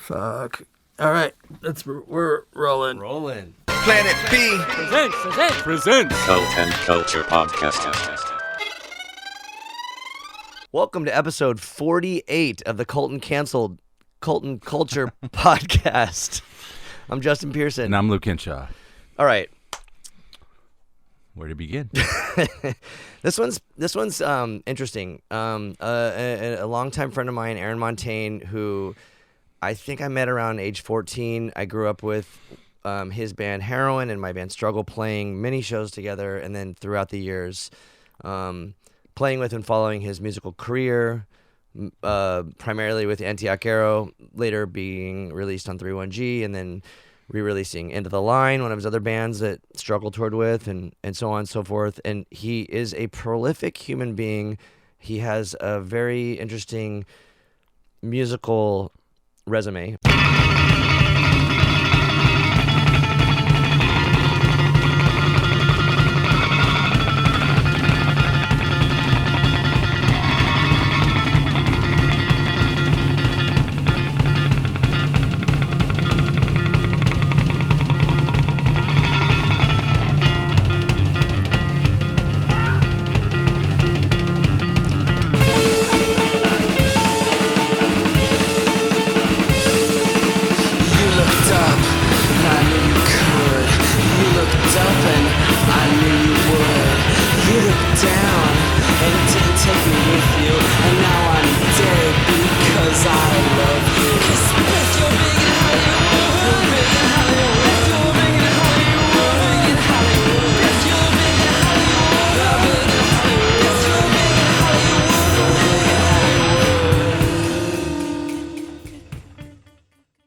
Fuck. All right, we're rolling. Rolling. Planet B presents Cult and Culture Podcast. Welcome to episode 48 of the Cult and Culture Podcast. I'm Justin Pearson. And I'm Luke Henshaw. All right. Where to begin? This one's interesting. A longtime friend of mine, Aaron Montaigne, who I think I met around age 14. I grew up with his band Heroin and my band Struggle, playing many shows together, and then throughout the years playing with and following his musical career, primarily with Antioch Arrow, later being released on 31G, and then re-releasing Into the Line, one of his other bands that Struggle toured with, and so on and so forth. And he is a prolific human being. He has a very interesting musical resume.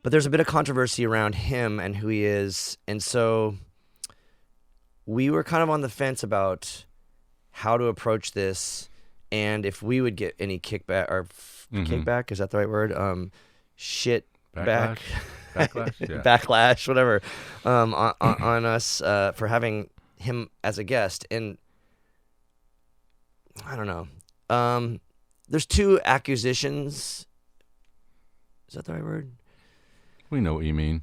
But there's a bit of controversy around him and who he is, and so we were kind of on the fence about how to approach this and if we would get any kickback, or kickback, is that the right word? Backlash? Yeah. Backlash, whatever, on us for having him as a guest. And I don't know. There's two accusations. Is that the right word? We know what you mean.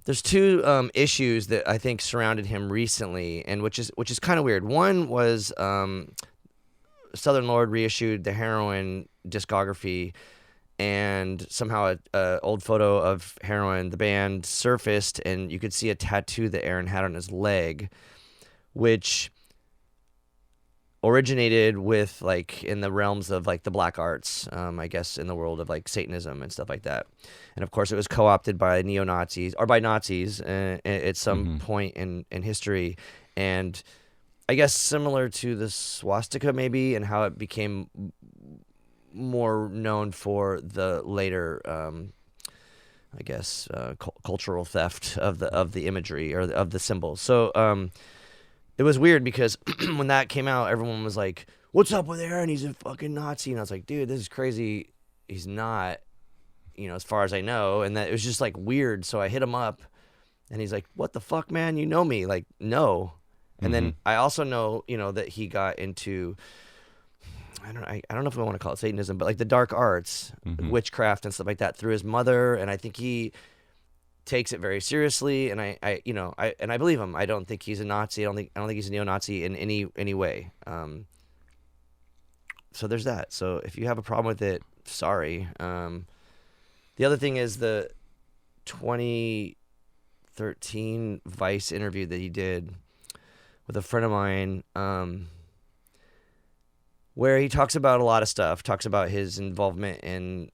There's two issues that I think surrounded him recently, and which is kind of weird. One was Southern Lord reissued the Heroin discography, and somehow a old photo of Heroin, the band, surfaced, and you could see a tattoo that Aaron had on his leg, which originated with, like, in the realms of, like, the black arts, I guess, in the world of, like, Satanism and stuff like that. And of course it was co-opted by neo-Nazis, or by Nazis at some point in history. And I guess similar to the swastika maybe, and how it became more known for the later, I guess, cultural theft of the imagery, or of the symbols. So it was weird because when that came out, everyone was like, "What's up with Aaron? He's a fucking Nazi." And I was like, "Dude, this is crazy. He's not, as far as I know." And that it was just like weird. So I hit him up, and he's like, "What the fuck, man? You know me?" Like, no. And then I also know, that he got into, I don't know if I want to call it Satanism, but like the dark arts, witchcraft and stuff like that, through his mother. And I think takes it very seriously, and I believe him. I don't think he's a Nazi. I don't think he's a neo-Nazi in any way. So there's that. So if you have a problem with it, sorry. The other thing is the 2013 Vice interview that he did with a friend of mine, where he talks about a lot of stuff. Talks about his involvement in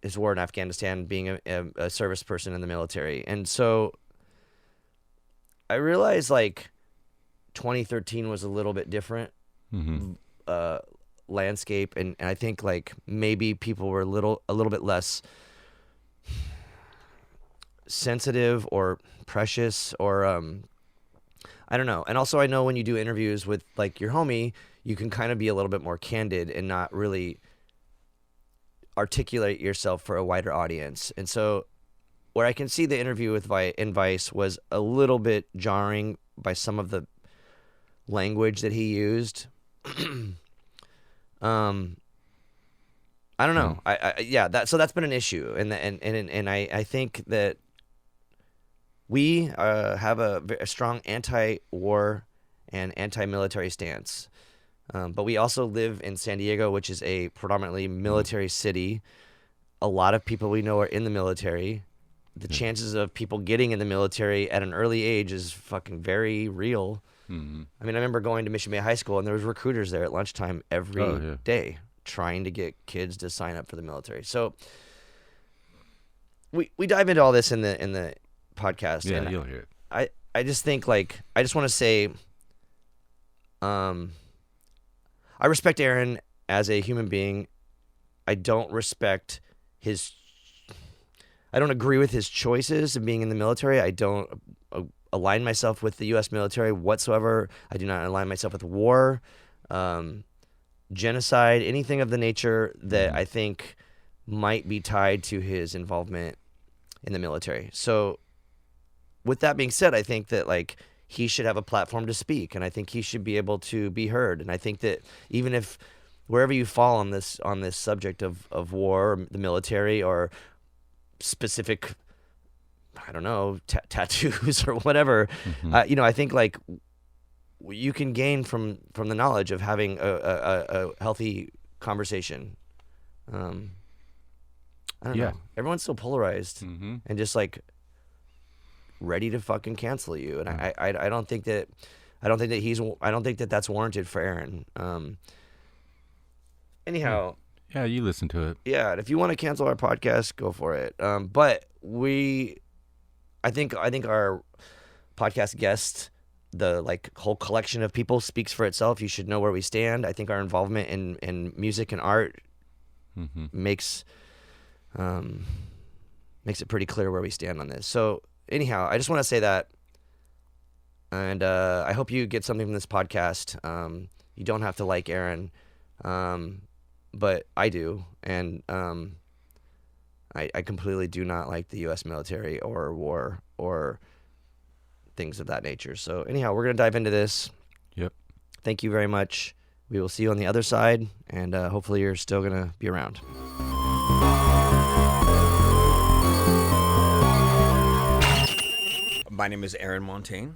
his war in Afghanistan, being a service person in the military. And so I realized, like, 2013 was a little bit different landscape, and I think, like, maybe people were a little bit less sensitive or precious, or I don't know. And also I know when you do interviews with, like, your homie, you can kind of be a little bit more candid and not really articulate yourself for a wider audience. And so where I can see the interview with Vice was a little bit jarring by some of the language that he used. I don't know. So that's been an issue, and I think that we have a strong anti-war and anti-military stance, but we also live in San Diego, which is a predominantly military city. A lot of people we know are in the military. The chances of people getting in the military at an early age is fucking very real. Mm-hmm. I mean, I remember going to Mission Bay High School, and there was recruiters there at lunchtime every day trying to get kids to sign up for the military. So we dive into all this in the podcast. Yeah, and you'll hear it. I just think, like, I just want to say, I respect Aaron as a human being. I don't agree with his choices of being in the military. I don't align myself with the U.S. military whatsoever. I do not align myself with war, genocide, anything of the nature that I think might be tied to his involvement in the military. So with that being said, I think that, like, he should have a platform to speak, and I think he should be able to be heard. And I think that even if wherever you fall on this subject of war, or the military, or specific, I don't know, tattoos or whatever, I think, like, you can gain from the knowledge of having a healthy conversation. I don't know. Everyone's so polarized and just, like, ready to fucking cancel you, and I don't think that that's warranted for Aaron. Anyhow. Yeah, you listen to it. Yeah, and if you want to cancel our podcast, go for it. But I think our podcast guest, the, like, whole collection of people, speaks for itself. You should know where we stand. I think our involvement in music and art makes it pretty clear where we stand on this. So anyhow, I just want to say that, and I hope you get something from this podcast. You don't have to like Aaron. But I do, and I completely do not like the U.S. military or war or things of that nature. So anyhow, we're going to dive into this. Yep. Thank you very much. We will see you on the other side, and hopefully you're still going to be around. My name is Aaron Montaigne.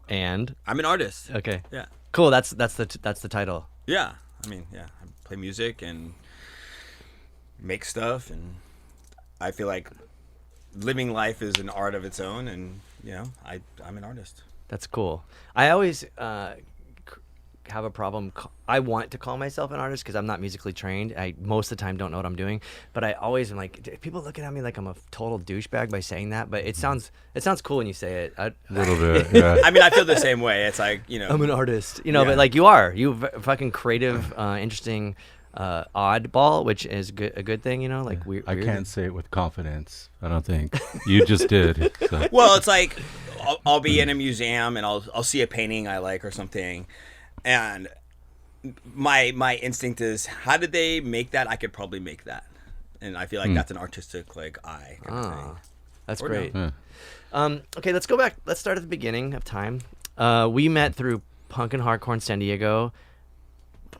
And I'm an artist. Okay. Yeah. Cool. That's the title. Yeah. I mean, yeah. I play music and make stuff, and I feel like living life is an art of its own, and I'm an artist. That's cool. I always have a problem. I want to call myself an artist because I'm not musically trained. I most of the time don't know what I'm doing, but I always am like, people looking at me like I'm a total douchebag by saying that. But it sounds cool when you say it. A little bit, yeah. I mean, I feel the same way. It's like, I'm an artist, but like you're fucking creative, interesting, oddball, which is a good thing, like weird. I can't say it with confidence. I don't think you just did. So. Well, it's like I'll be in a museum and I'll see a painting I like or something, and my instinct is, how did they make that? I could probably make that, and I feel like that's an artistic, like, eye kind of thing. That's Or great. no. Yeah. Okay, let's go back. Let's start at the beginning of time. We met through punk and hardcore in San Diego.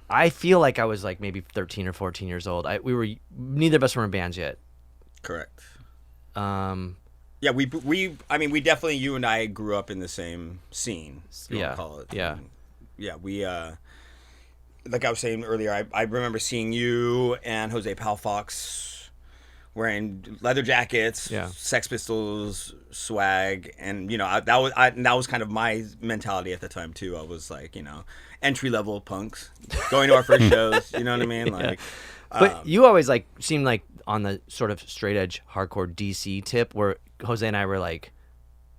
I feel like I was like maybe 13 or 14 years old. Neither of us were in bands yet. Correct. Yeah, we definitely, you and I grew up in the same scene. If you want to call it. Yeah. Yeah, we like I was saying earlier, I remember seeing you and Jose Palafox wearing leather jackets, Sex Pistols swag, and that was kind of my mentality at the time too. I was like, entry level punks going to our first shows. You know what I mean? Like, but you always like seemed like on the sort of straight edge hardcore DC tip, where Jose and I were like,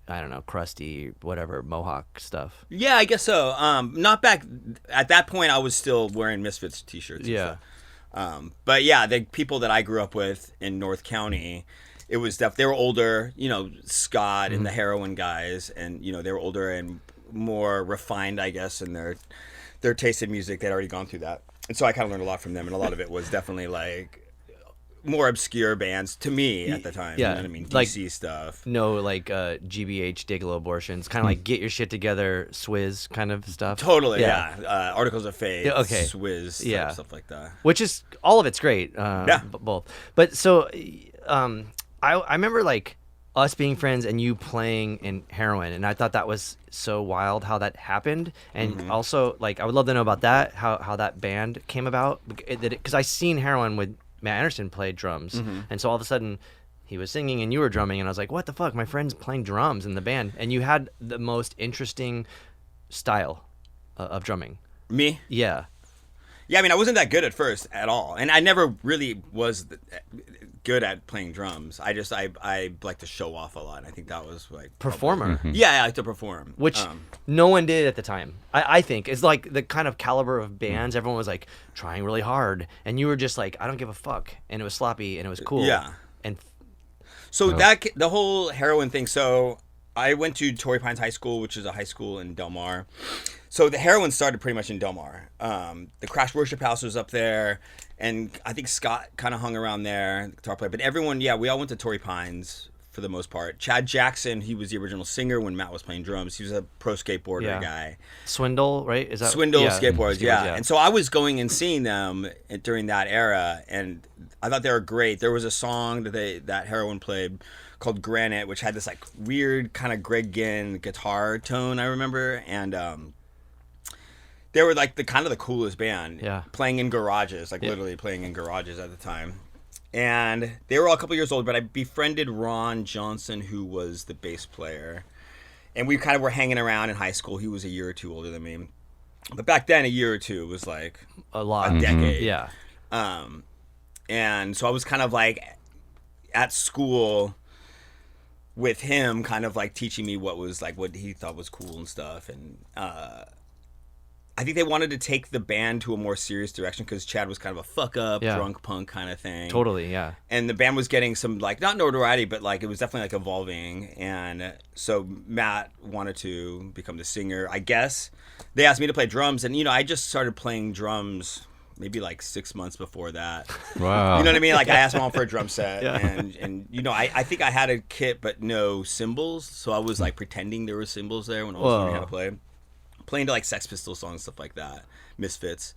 I don't know, crusty, whatever, Mohawk stuff. Yeah, I guess so. Not back at that point. I was still wearing Misfits t-shirts. Yeah. But yeah, the people that I grew up with in North County, it was they were older. Scott and the Heroin guys, and they were older and more refined, I guess, in their taste in music. They'd already gone through that, and so I kind of learned a lot from them. And a lot of it was definitely like more obscure bands to me at the time. Yeah, You know what I mean? like- DC stuff. No, like GBH, Dayglow Abortions, kind of like get your shit together, Swizz kind of stuff. Totally, yeah. Articles of Faith, Yeah, okay. Swizz, Yeah. stuff like that. Which is all of it's great. Both. But so, I remember like us being friends and you playing in Heroin, and I thought that was so wild how that happened. And also, like, I would love to know about that, how that band came about, because I seen Heroin with Matt Anderson play drums, and so all of a sudden he was singing and you were drumming, and I was like, what the fuck, my friend's playing drums in the band, and you had the most interesting style of drumming. Me? Yeah. Yeah, I mean, I wasn't that good at first at all, and I never really was good at playing drums. I like to show off a lot, and I think that was like Performer. Yeah, I like to perform, Which no one did at the time. I think it's like the kind of caliber of bands. Everyone was like trying really hard, and you were just like, I don't give a fuck, and it was sloppy and it was cool. Yeah. And So that the whole Heroin thing. So I went to Torrey Pines High School, which is a high school in Del Mar. So the Heroin started pretty much in Del Mar. The Crash Worship House was up there, and I think Scott kind of hung around there, the guitar player. But everyone, we all went to Torrey Pines for the most part. Chad Jackson, he was the original singer when Matt was playing drums. He was a pro skateboarder guy. Swindle, right? Is that Swindle skateboards, yeah. And so I was going and seeing them during that era, and I thought they were great. There was a song that Heroin played called Granite, which had this like weird kind of Greg Ginn guitar tone, I remember, and they were like the coolest band. Yeah. Playing in garages, literally playing in garages at the time. And they were all a couple years old, but I befriended Ron Johnson, who was the bass player. And we kind of were hanging around in high school. He was a year or two older than me. But back then, a year or two was like a lot. A decade. Yeah. And so I was kind of like at school with him, kind of like teaching me what he thought was cool and stuff. And I think they wanted to take the band to a more serious direction because Chad was kind of a fuck up, drunk punk kind of thing. Totally, yeah. And the band was getting some like not notoriety, but like it was definitely like evolving. And so Matt wanted to become the singer. I guess they asked me to play drums, and I just started playing drums maybe like 6 months before that. Wow. You know what I mean? Like I asked Mom for a drum set, and I think I had a kit but no cymbals, so I was like pretending there were cymbals there when I was learning how to play. Playing to like Sex Pistols songs, stuff like that, Misfits.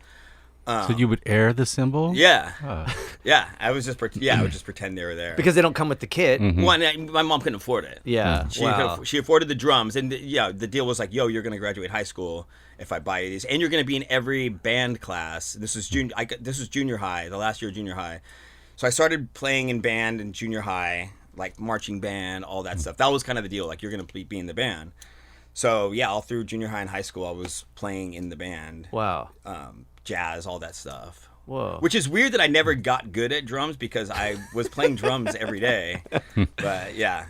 So you would air the cymbal? Yeah, Oh. yeah. I would just pretend they were there. Because they don't come with the kit. One, my mom couldn't afford it. Yeah. She afforded the drums, and the deal was like, yo, you're gonna graduate high school if I buy you these, and you're gonna be in every band class. This was junior high, the last year of junior high. So I started playing in band in junior high, like marching band, all that stuff. That was kind of the deal. Like you're gonna be in the band. So yeah, all through junior high and high school, I was playing in the band. Wow. Jazz, all that stuff. Whoa. Which is weird that I never got good at drums because I was playing drums every day. But yeah.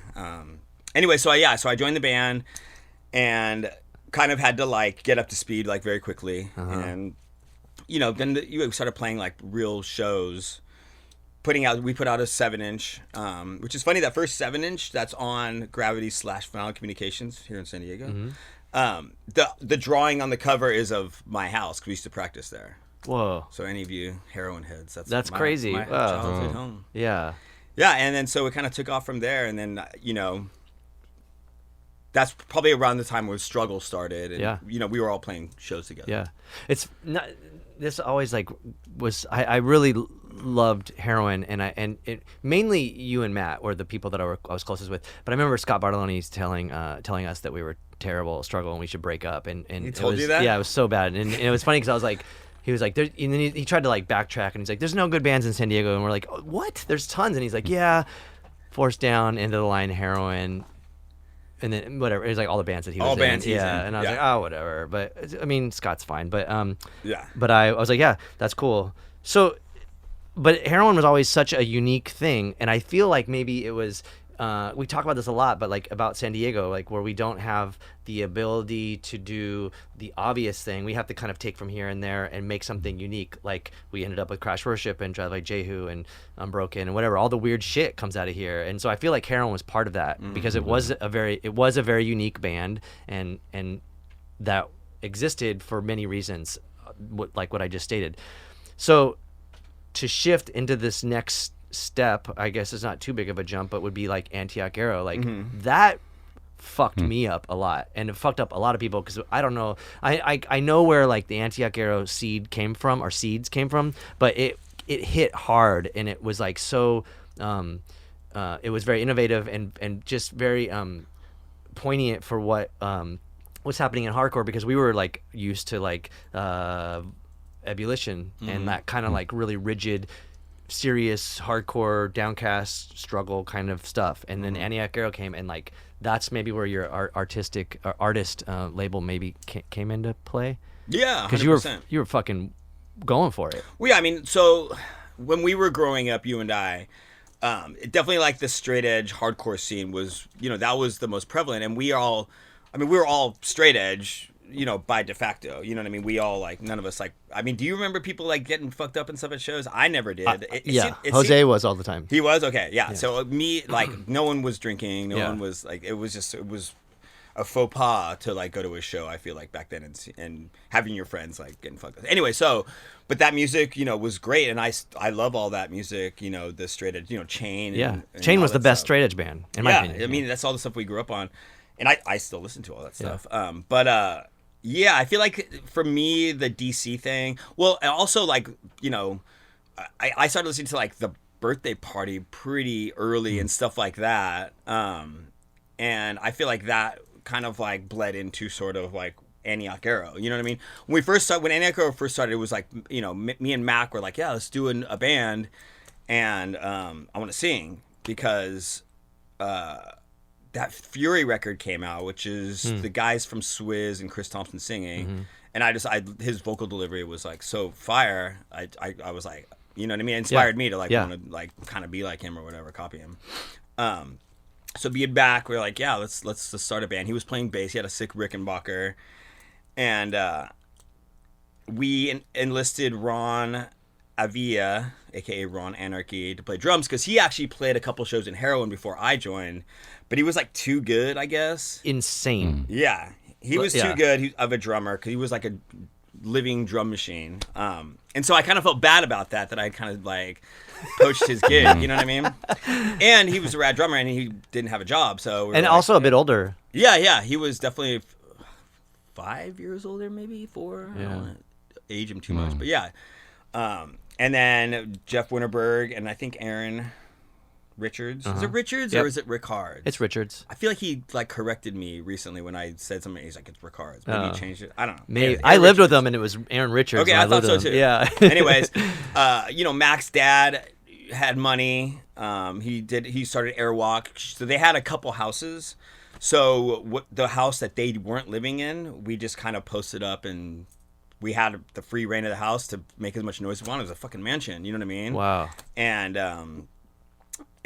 Anyway, so I joined the band and kind of had to like get up to speed like very quickly, and then you started playing like real shows. We put out a 7-inch, which is funny. That first 7-inch that's on Gravity / Final Communications here in San Diego. The drawing on the cover is of my house because we used to practice there. Whoa. So any of you Heroin heads, that's crazy. My Wow. childhood home. Yeah. Yeah, and then so it kind of took off from there, and then that's probably around the time where Struggle started, and we were all playing shows together. Yeah. It's not. This always like was. I really loved Heroin, and mainly you and Matt were the people that I was closest with. But I remember Scott Bartoloni's telling us that we were terrible at Struggle and we should break up. And he told you that? Yeah, it was so bad. And it was funny because I was like. He was like, and then he tried to like backtrack, and he's like, "There's no good bands in San Diego," and we're like, oh, "What? There's tons." And he's like, "Yeah, Force Down, End of the Line, Heroin, and then whatever." It was like all the bands that he was all in. bands he's in. And I was like, "Oh, whatever." But I mean, Scott's fine. But yeah. But I was like, "Yeah, that's cool." So, but Heroin was always such a unique thing, and I feel like maybe it was. We talk about this a lot, but like about San Diego, like where we don't have the ability to do the obvious thing. We have to kind of take from here and there and make something unique. Like we ended up with Crash Worship and Drive Like Jehu and Unbroken and whatever. All the weird shit comes out of here, and so I feel like Heroin was part of that because it was a very unique band, and that existed for many reasons, like what I just stated. So to shift into this next step, I guess it's not too big of a jump, but would be like Antioch Arrow. Like that fucked me up a lot, and it fucked up a lot of people because I don't know. I know where like the Antioch Arrow seeds came from, but it hit hard, and it was like so. It was very innovative and just very poignant for what what's happening in hardcore, because we were like used to like ebullition and that kind of like really rigid, serious, hardcore, downcast, struggle kind of stuff. And then Antioch Arrow came, and like that's maybe where your artist label maybe came into play. Yeah, 100%. Because you were fucking going for it. Well, yeah, I mean, so when we were growing up, you and I, it definitely like the straight edge hardcore scene was, that was the most prevalent, and we were all straight edge, by de facto, you know what I mean? We all like, none of us like, I mean, do you remember people like getting fucked up and stuff at shows? I never did. Jose was all the time. He was? Okay, yeah. So me, like, no one was drinking, no one was like, it was a faux pas to like go to a show, I feel like, back then, and having your friends like getting fucked up. Anyway, but that music, was great, and I love all that music, the straight edge, Chain. Yeah, and Chain was the best stuff. straight edge band, in my opinion. I mean, that's all the stuff we grew up on, and I still listen to all that stuff. Yeah, I feel like for me, the DC thing, well, and also like, I started listening to like the Birthday Party pretty early and stuff like that. And I feel like that kind of like bled into sort of like Antioch Arrow, you know what I mean? When Antioch Arrow first started, it was like, me and Mac were like, yeah, let's do a band, and I want to sing, because that Fury record came out, which is the guys from Swizz and Chris Thompson singing, and his vocal delivery was like so fire. I was like, you know what I mean? It inspired me to like want to like kind of be like him or whatever, copy him. So being back, we're like, yeah, let's start a band. He was playing bass. He had a sick Rickenbacker, and we enlisted Ron Avia, aka Ron Anarchy, to play drums, because he actually played a couple shows in Heroin before I joined, but he was like too good, I guess. Insane. Yeah, he was too good of a drummer, because he was like a living drum machine. And so I kind of felt bad about that I kind of like poached his gig, you know what I mean? And he was a rad drummer, and he didn't have a job, so and also a bit older. Yeah, he was definitely 5 years older, maybe 4. I don't want to age him too much, but yeah. And then Jeff Winterberg, and I think Aaron Richards. Is it Richards or is it Rickards? It's Richards. I feel like he like corrected me recently when I said something. He's like, it's Rickards. Maybe he changed it. I don't know. Maybe I lived with him, and it was Aaron Richards. Okay, I thought so too. Yeah. Anyways, Mac's dad had money. He started Airwalk. So they had a couple houses. So the house that they weren't living in, we just kind of posted up, and we had the free reign of the house to make as much noise as we wanted. It was a fucking mansion, you know what I mean? Wow. And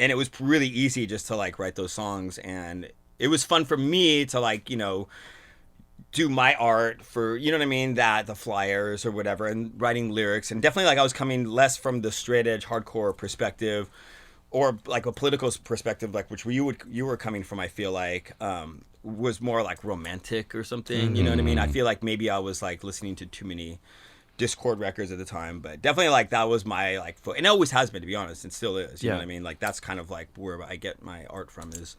it was really easy just to like write those songs, and it was fun for me to like, do my art for, you know what I mean, the flyers or whatever, and writing lyrics. And definitely like I was coming less from the straight edge hardcore perspective, or like a political perspective, like which you were coming from, I feel like, was more like romantic or something, you know what I mean? I feel like maybe I was like listening to too many Discord records at the time, but definitely like that was my like foot, and it always has been, to be honest, and still is, you know what I mean? Like that's kind of like where I get my art from, is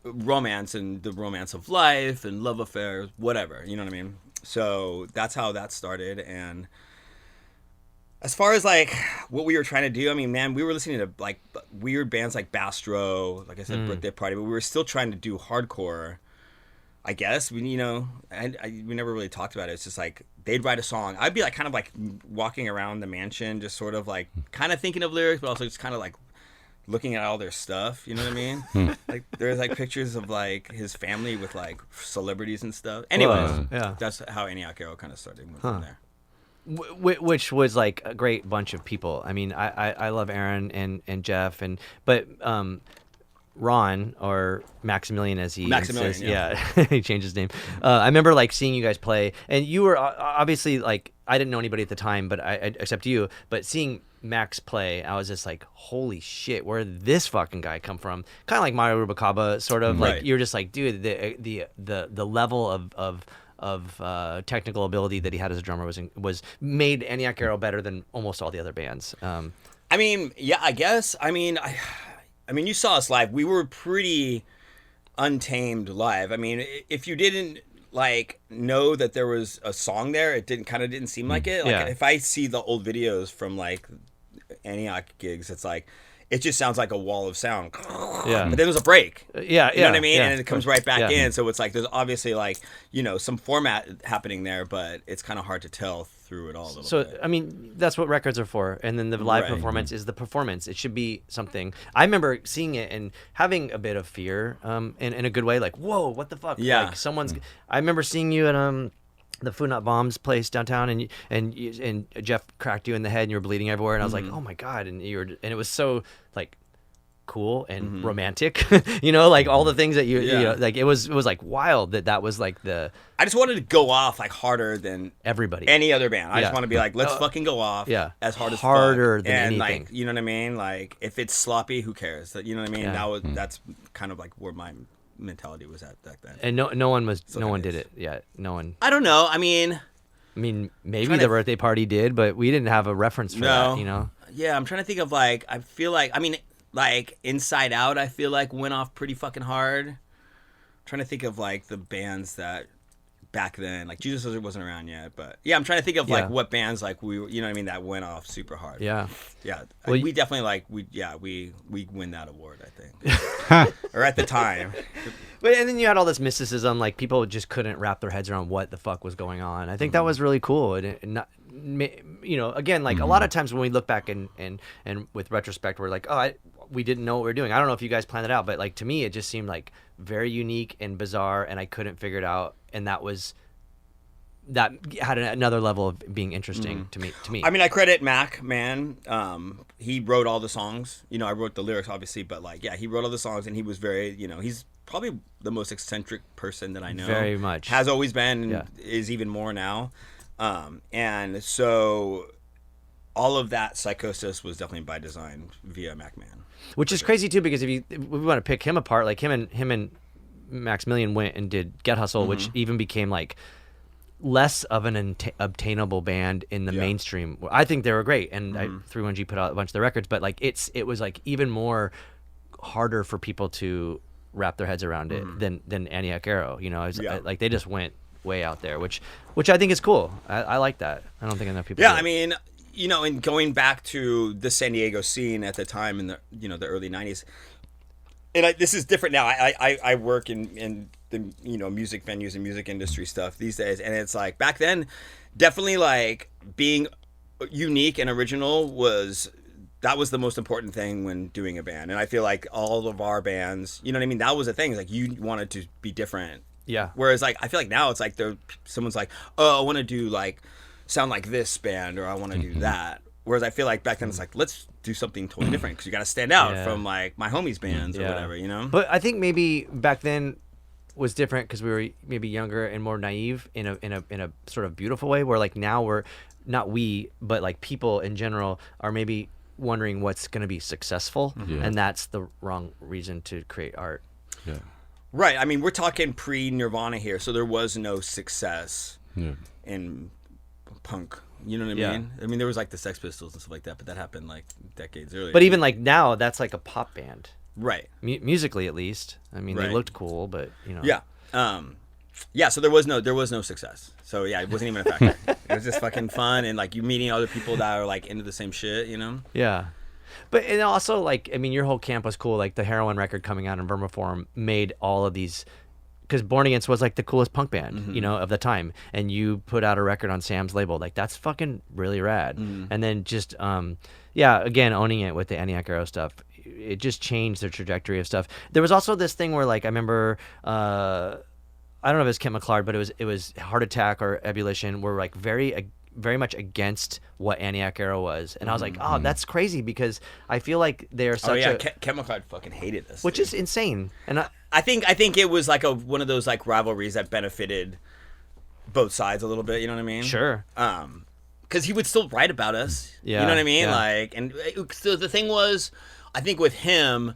romance, and the romance of life and love affairs, whatever, you know what I mean? So that's how that started. And as far as like what we were trying to do, I mean, man, we were listening to like weird bands like Bastro, like I said, Birthday Party, but we were still trying to do hardcore, I guess. We we never really talked about it. It's just like they'd write a song, I'd be like kind of like walking around the mansion, just sort of like kind of thinking of lyrics, but also just kind of like looking at all their stuff, you know what I mean? Like there's like pictures of like his family with like celebrities and stuff. Anyways, that's how Antioch Arrow kind of started from there. Which was like a great bunch of people. I mean, I love Aaron and Jeff, but Ron, or Maximilian as he says, he changed his name. I remember like seeing you guys play, and you were obviously like, I didn't know anybody at the time, but except you. But seeing Max play, I was just like, holy shit, where did this fucking guy come from? Kind of like Mario Rubalcaba, sort of like you're just like, dude, the level of technical ability that he had as a drummer was made Antioch Arrow better than almost all the other bands. I mean, yeah, I guess. I mean, you saw us live. We were pretty untamed live. I mean, if you didn't like know that there was a song there, it didn't seem like it. Like if I see the old videos from like Antioch gigs, it's like it just sounds like a wall of sound. Yeah. But then there's a break. Yeah. You know what I mean? Yeah. And it comes right back in. So it's like there's obviously like, some format happening there, but it's kind of hard to tell through it all a little bit. I mean, that's what records are for. And then the live performance is the performance. It should be something. I remember seeing it and having a bit of fear in a good way. Like, whoa, what the fuck? Yeah. Like I remember seeing you at the Food Not Bombs place downtown, and Jeff cracked you in the head and you were bleeding everywhere, and I was like, oh my god, and it was so like cool and romantic, like all the things that you know, like it was like wild that was like the. I just wanted to go off like harder than everybody, any other band. I just want to be like, let's fucking go off, as harder than and anything. Like, you know what I mean? Like if it's sloppy, who cares? You know what I mean? That's kind of like where my mentality was at back then. And no one did it yet. No one. I don't know. I mean, maybe the birthday party did, but we didn't have a reference for that. Yeah, I'm trying to think of like. I feel like like Inside Out. I feel like went off pretty fucking hard. I'm trying to think of like the bands that back then, like Jesus wasn't around yet, but I'm trying to think of like what bands like we, you know what I mean, that went off super hard. Yeah. Well, we definitely like we win that award, I think, or at the time. But and then you had all this mysticism, like people just couldn't wrap their heads around what the fuck was going on. I think that was really cool, and not, again, like a lot of times when we look back and with retrospect, we're like, we didn't know what we were doing. I don't know if you guys planned it out, but like to me, it just seemed like very unique and bizarre, and I couldn't figure it out. And that had another level of being interesting to me. I mean, I credit Mac, man. He wrote all the songs. I wrote the lyrics, obviously, but like, he wrote all the songs, and he was very, he's probably the most eccentric person that I know. Very much. Has always been, and is even more now. And so all of that psychosis was definitely by design via Mac Man. Which is crazy too, because if we want to pick him apart, like him and Maximilian went and did Get Hustle, which even became like less of an obtainable band in the mainstream. I think they were great, and 31G put out a bunch of the records, but like it was like even more harder for people to wrap their heads around it than Antioch Arrow. Like they just went way out there, which I think is cool. I like that. I don't think enough people. Yeah, I mean, and going back to the San Diego scene at the time in the the early '90s. And this is different now. I work in the music venues and music industry stuff these days, and it's like back then, definitely like being unique and original was the most important thing when doing a band. And I feel like all of our bands, you know what I mean, that was the thing. Like you wanted to be different. Yeah. Whereas like I feel like now it's like someone's like, oh, I want to do like sound like this band, or I want to do that. Whereas I feel like back then it's like, let's do something totally different, because you got to stand out from like my homies' bands or whatever, But I think maybe back then was different because we were maybe younger and more naive in a sort of beautiful way. Where like now we're not but like people in general are maybe wondering what's going to be successful, and that's the wrong reason to create art. Yeah. Right. I mean, we're talking pre-Nirvana here, so there was no success in punk. You know what I mean? I mean, there was like the Sex Pistols and stuff like that, but that happened like decades earlier. But even like now, that's like a pop band, right? Musically, at least. I mean, they looked cool, but Yeah. So there was no success. So it wasn't even a factor. It was just fucking fun, and like you meeting other people that are like into the same shit, Yeah. But and also like, I mean, your whole camp was cool. Like the Heroin record coming out in Vermiform made all of these. Because Born Against was like the coolest punk band, of the time, and you put out a record on Sam's label, like that's fucking really rad. And then just, again, owning it with the Antioch Arrow stuff, it just changed the trajectory of stuff. There was also this thing where, like, I remember, I don't know if it was Kent McClard, but it was Heart Attack or Ebullition were like very much against what Antioch Arrow was, and I was like, oh, that's crazy, because I feel like they're such Kent McClard fucking hated us, which is insane, and I think it was like one of those like rivalries that benefited both sides a little bit. You know what I mean? Sure. Because he would still write about us. Yeah. You know what I mean? Yeah. Like, and so the thing was, I think with him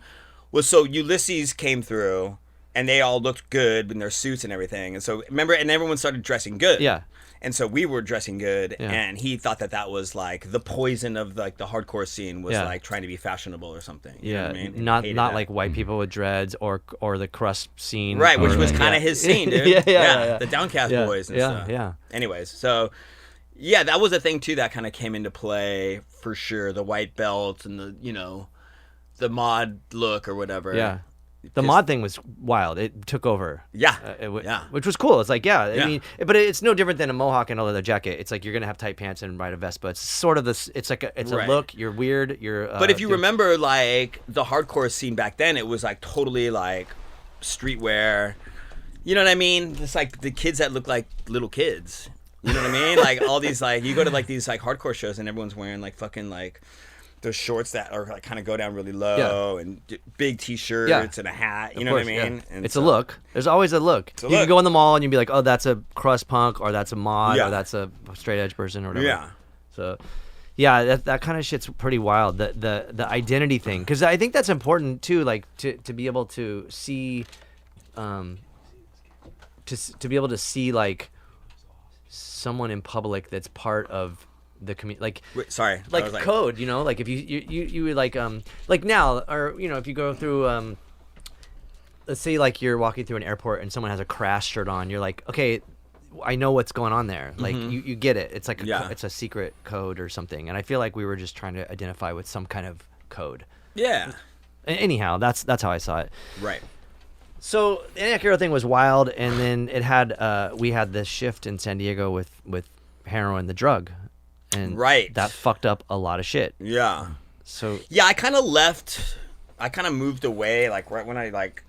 was, so Ulysses came through, and they all looked good in their suits and everything, and so remember, and everyone started dressing good. Yeah. And so we were dressing good, and he thought that was like the poison of like the hardcore scene was like trying to be fashionable or something. You know what I mean? Not like white people with dreads or the crust scene, right? Which was kind of his scene, dude. The Downcast Boys and stuff. Yeah. Anyways, so yeah, that was a thing too that kind of came into play for sure. The white belt and the mod look or whatever. Yeah. The mod thing was wild. It took over. Which was cool. It's like, I mean, but it's no different than a mohawk and a leather jacket. It's like you're gonna have tight pants and ride a vest, but it's sort of this. It's like a look. You're weird. But if you remember, like the hardcore scene back then, it was like totally like streetwear. You know what I mean? It's like the kids that look like little kids. You know what I mean? Like all these like you go to like these like hardcore shows and everyone's wearing like fucking like those shorts that are like kind of go down really low and big t-shirts and a hat. You know what I mean? And it's a look. There's always a look. You can go in the mall and you'd be like, oh, that's a crust punk or that's a mod or that's a straight edge person or whatever. Yeah. So, that kind of shit's pretty wild. The identity thing, because I think that's important too. Like to be able to see, to be able to see like someone in public that's part of the community, like code, you know, like if you would like now, or you know, if you go through let's say like you're walking through an airport and someone has a Crash shirt on, you're like, okay, I know what's going on there. Like you get it. It's like it's a secret code or something. And I feel like we were just trying to identify with some kind of code. Yeah. Anyhow, that's how I saw it. Right. So the Antioch Arrow thing was wild, and then it had we had this shift in San Diego with heroin, the drug. And that fucked up a lot of shit. Yeah. So I kind of moved away like right when I like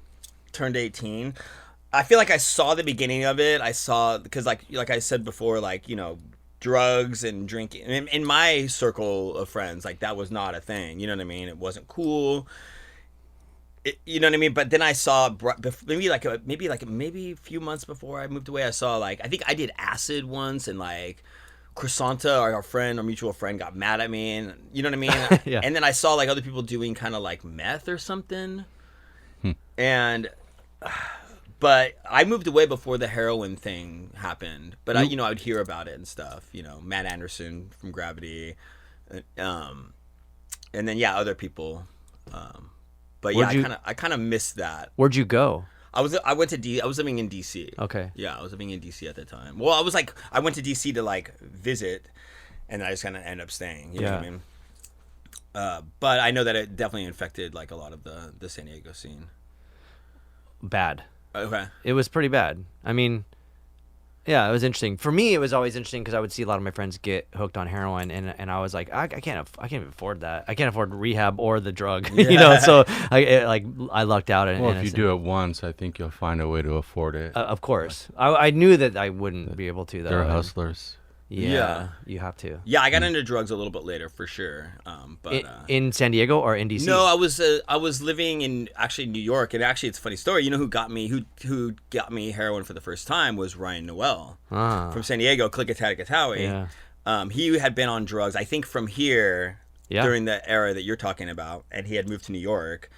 turned 18. I feel like I saw the beginning of it. I saw because like I said before, like, you know, drugs and drinking in my circle of friends, like that was not a thing. You know what I mean? It wasn't cool. You know what I mean? But then I saw maybe a few months before I moved away, I saw like I think I did acid once and like Crescenta, our mutual friend, got mad at me, and you know what I mean. And then I saw like other people doing kind of like meth or something, and but I moved away before the heroin thing happened. But I would hear about it and stuff. You know, Matt Anderson from Gravity, and then other people. But I kind of missed that. Where'd you go? I was living in DC. Okay. Yeah, I was living in DC at the time. Well, I went to DC to like visit, and I just kind of ended up staying. You know what I mean? But I know that it definitely infected like a lot of the San Diego scene. Bad. Okay. It was pretty bad. I mean, yeah, it was interesting. For me, it was always interesting because I would see a lot of my friends get hooked on heroin, and I was like, I can't even afford that. I can't afford rehab or the drug, you know. So I lucked out. Well, if you do it once, I think you'll find a way to afford it. Of course, I knew that I wouldn't be able to though. They're hustlers. Yeah, you have to. Yeah, I got into drugs a little bit later for sure. But in San Diego or in DC? No, I was living in actually New York, and actually it's a funny story. You know who got me heroin for the first time was Ryan Noel from San Diego, Klikatatakatawi. Yeah. He had been on drugs, I think, from here during the era that you're talking about, and he had moved to New York,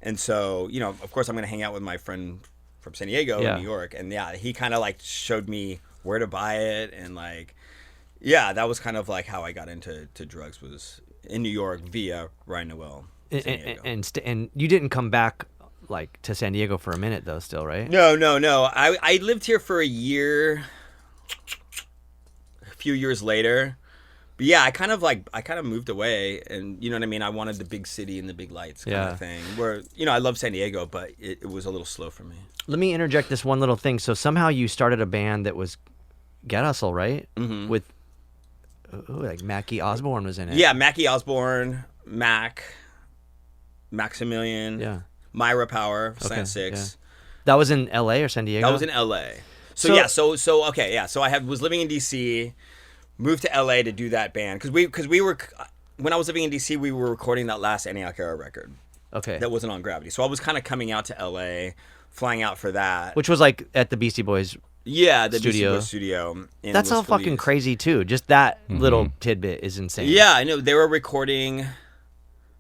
and so you know, of course, I'm gonna hang out with my friend from San Diego in New York, and he kind of like showed me where to buy it and like. Yeah, that was kind of like how I got into drugs, was in New York via Ryan Noel. And you didn't come back like to San Diego for a minute though, still, right? No. I lived here for a year, a few years later. But yeah, I kind of moved away, and you know what I mean? I wanted the big city and the big lights kind of thing. Where, you know, I love San Diego, but it was a little slow for me. Let me interject this one little thing. So somehow you started a band that was Get Hustle, right? Mm-hmm. With like Mackie Osborne was in it. Yeah, Mackie Osborne, Maximilian, Myra Power, Slant Six. Yeah. That was in L.A. or San Diego? That was in L.A. So I was living in D.C., moved to L.A. to do that band because we were when I was living in D.C. we were recording that last Antioch Arrow record. Okay. That wasn't on Gravity, so I was kind of coming out to L.A., flying out for that, which was like at the Beastie Boys. Yeah, the studio. studio. That's all fucking crazy too. Just that little tidbit is insane. Yeah, I know. They were recording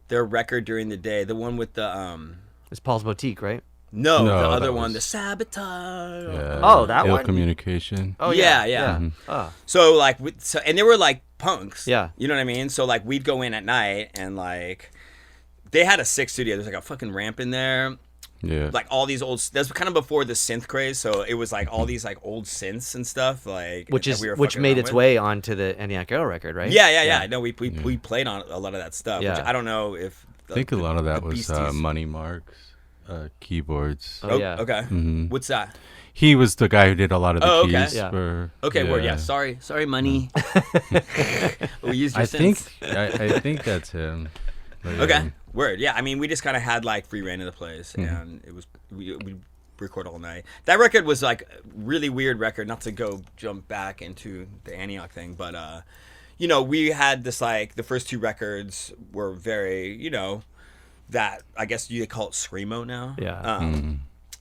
their record during the day. The one with the It's Paul's Boutique, right? No, No, the that other one, was- the Sabotage. Yeah. Oh, that Ill one? communication. Oh yeah. Oh. So like, and they were like punks. Yeah. You know what I mean? So like, we'd go in at night and like, they had a sick studio. There's like a fucking ramp in there. Yeah. Like all these old. That's kind of before the synth craze. So it was like all these like old synths and stuff. Like Which that is we were which fucking made around its with. way onto the Antioch Arrow record, right? Yeah. No, we played on a lot of that stuff. Yeah. Which I don't know if. I think a lot of that was Beasties. Money Mark's keyboards. Oh, yeah. Okay. Mhm. What's that? He was the guy who did a lot of the Oh, okay. keys Yeah. for. Okay, word. Yeah. Sorry, Money. We used your I think synths. I think that's him. But, Okay, word. Yeah, I mean, we just kind of had like free reign of the place, and it was we record all night. That record was like a really weird record. Not to go jump back into the Antioch thing, but you know, we had this like the first two records were very, you know, that I guess you could call it screamo now. Yeah.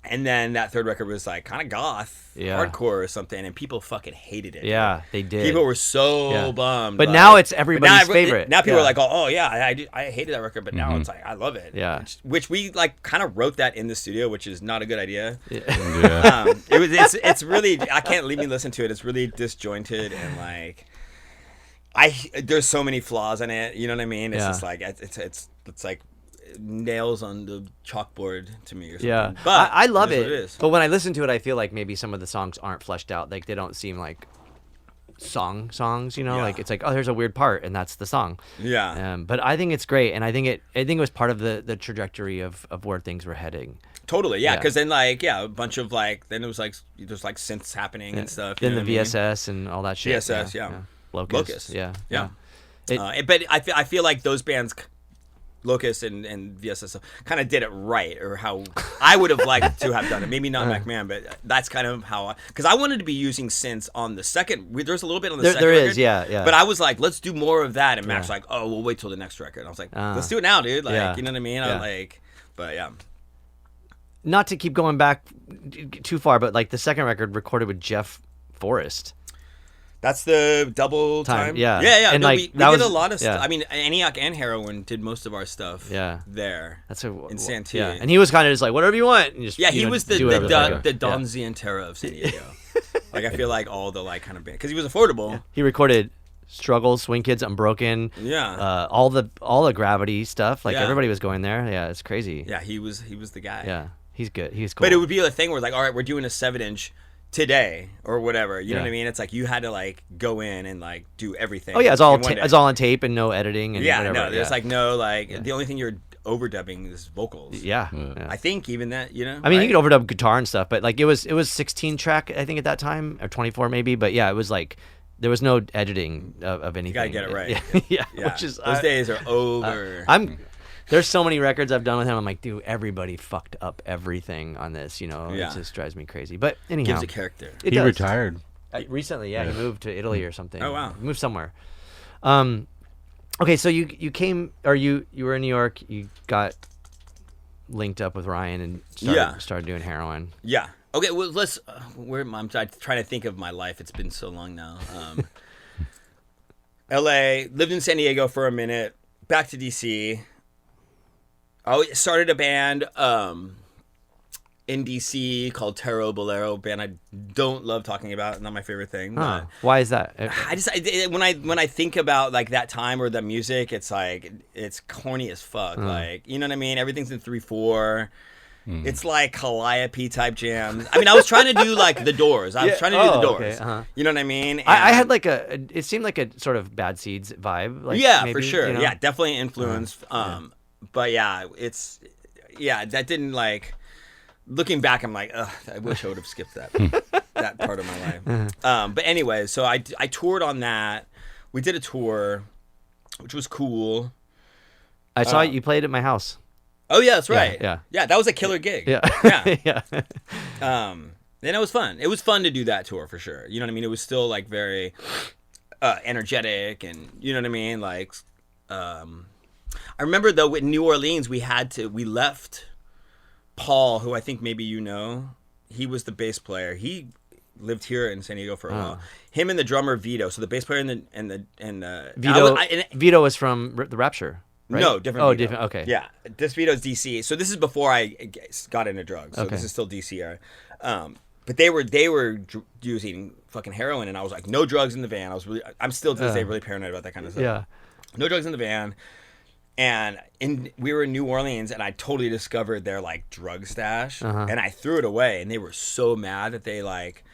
And then that third record was like kind of goth, Yeah. hardcore or something, and people fucking hated it. Yeah, they did. People were so Yeah. bummed. But by now it. it's everybody's favorite. Now people Yeah. are like, oh yeah, I hated that record, but now it's like I love it. Yeah. Which we like kind of wrote that in the studio, which is not a good idea. Yeah. It's really I can't leave me listen to it. It's really disjointed and like there's so many flaws in it. You know what I mean? It's Yeah. just like it's like nails on the chalkboard to me or something. Yeah, But I love is it. what is. But when I listen to it, I feel like maybe some of the songs aren't fleshed out. Like they don't seem like songs. You know, Yeah. like it's like, oh, there's a weird part, and that's the song. Yeah. But I think it's great, and I think it was part of the trajectory of where things were heading. Totally, yeah. Yeah. Because then, like, a bunch of like, then it was like, there's like synths happening and stuff. you Then know the what I mean? VSS and all that shit. VSS, yeah. Locust. Yeah. Yeah. It- But I feel like those bands, Locust and VSS, kind of did it right, or how I would have liked to have done it. Maybe not McMahon, but that's kind of how because I wanted to be using synths on the second. There's a little bit on the second there record. is, yeah. But I was like, let's do more of that, and Mac's Yeah. like, oh, we'll wait till the next record. I was like, Ah. let's do it now, dude. Like, Yeah. you know what I mean? Yeah. I like, but yeah. Not to keep going back too far, but like the second record recorded with Jeff Forrest. That's the double time. Yeah. Yeah. And, No, like, we that did was- a lot of yeah. stuff. I mean, Antioch and Heroin did most of our stuff. Yeah. There. That's a in Santee. Yeah, and he was kind of just like whatever you want. And just, Yeah, you he know, was the do whatever fuck you- Don yeah. Zientara of San Diego. Like I feel like all the like kind of band because he was affordable. He recorded Struggles, Swing Kids, Unbroken. Yeah. All the Gravity stuff. Like Yeah. everybody was going there. Yeah, it's crazy. Yeah, he was the guy. Yeah, he's good. He's cool. But it would be a thing where like, all right, we're doing a 7-inch today or whatever. You know Yeah. what I mean? It's like you had to like go in and like do everything. Oh yeah, it's all in one day. it's all on tape and no editing and Yeah, whatever. no, there's yeah. like no like the only thing you're overdubbing is vocals. yeah. I think even that, you know. I mean, right? you could overdub guitar and stuff, but like it was 16 track I think at that time or 24 maybe. But yeah, it was like there was no editing of anything. You gotta get it right. Yeah, Yeah, which is those days are over. There's so many records I've done with him. I'm like, dude, everybody fucked up everything on this. You know, Yeah. it just drives me crazy. But anyhow, Gives a character. it He does. retired. Recently. Yeah, he moved to Italy or something. Oh, wow. He moved somewhere. Okay, so you came or you were in New York. You got linked up with Ryan and started doing heroin. Yeah. Okay. Well, let's. I'm trying to think of my life. It's been so long now. L.A. Lived in San Diego for a minute. Back to D.C. I started a band in D.C. called Tarot Bolero. Band I don't love talking about. Not my favorite thing. Huh. But Why is that? when I think about like that time or the music, it's like it's corny as fuck. Like you know what I mean? Everything's in 3/4. It's like Calliope type jams. I mean, I was trying to do like the Doors. I was trying to do the Doors. okay, uh-huh. You know what I mean? I And- had like it seemed like a sort of Bad Seeds vibe. Like yeah, maybe, for sure. you know? Yeah, definitely influenced. But yeah, that didn't like. Looking back, I'm like, ugh, I wish I would have skipped that that part of my life. But anyway, so I toured on that. We did a tour, which was cool. I saw you played at my house. Oh yeah, that's right. yeah. That was a killer gig. Yeah. yeah. Yeah. And it was fun. It was fun to do that tour for sure. You know what I mean? It was still like very energetic, and you know what I mean. Like, I remember though in New Orleans we left Paul, who I think maybe you know. He was the bass player. He lived here in San Diego for a while. Him and the drummer Vito. So the bass player and the Vito is from the Rapture. right? No, different. Oh, Vito. different. Okay. Yeah, Vito's DC. So this is before I got into drugs. So Okay. this is still DC era. But they were using fucking heroin, and I was like, no drugs in the van. I'm still to this day really paranoid about that kind of stuff. Yeah. No drugs in the van. And we were in New Orleans, and I totally discovered their like drug stash, and I threw it away, and they were so mad that they like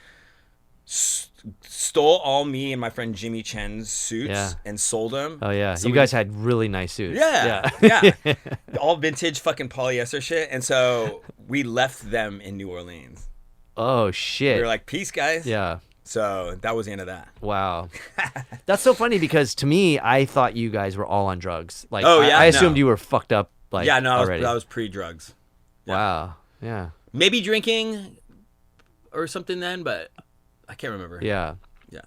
stole all me and my friend Jimmy Chen's suits and sold them. Oh yeah, you guys had really nice suits. Yeah. All vintage fucking polyester shit, and so we left them in New Orleans. Oh shit. We were like, peace, guys. Yeah. So that was the end of that. Wow. That's so funny because to me, I thought you guys were all on drugs. Like, yeah, I assumed no. you were fucked up. Like, Yeah, no, already. I was pre-drugs. Yeah. Wow. Yeah. Maybe drinking or something then, but I can't remember. Yeah. Yeah.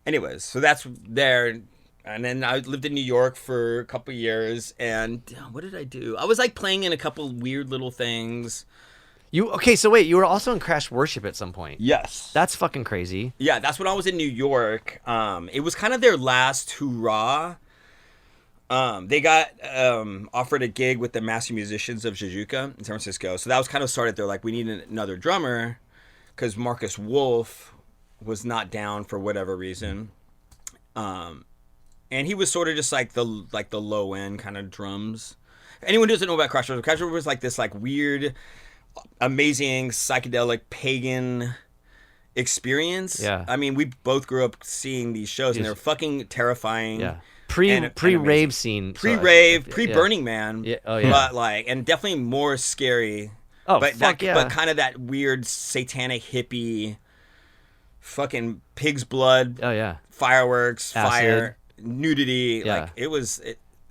Anyways, so that's there. And then I lived in New York for a couple years. And what did I do? I was like playing in a couple weird little things. So wait, you were also in Crash Worship at some point. Yes. That's fucking crazy. Yeah, that's when I was in New York. It was kind of their last hurrah. They got offered a gig with the Master Musicians of Jijuka in San Francisco. So that was kind of started. They're like, we need another drummer because Marcus Wolf was not down for whatever reason. And he was sort of just like the low end kind of drums. Anyone who doesn't know about Crash Worship was like this like weird, amazing psychedelic pagan experience. Yeah. I mean, we both grew up seeing these shows, and they're fucking terrifying. Yeah. and Pre-rave scene. Pre-rave, pre-Burning Man. Yeah. Oh yeah. But like, and definitely more scary. Oh, but fuck yeah. But kind of that weird satanic hippie, fucking pig's blood. Oh yeah. Fireworks, Acid. Fire, nudity. Yeah. Like it was.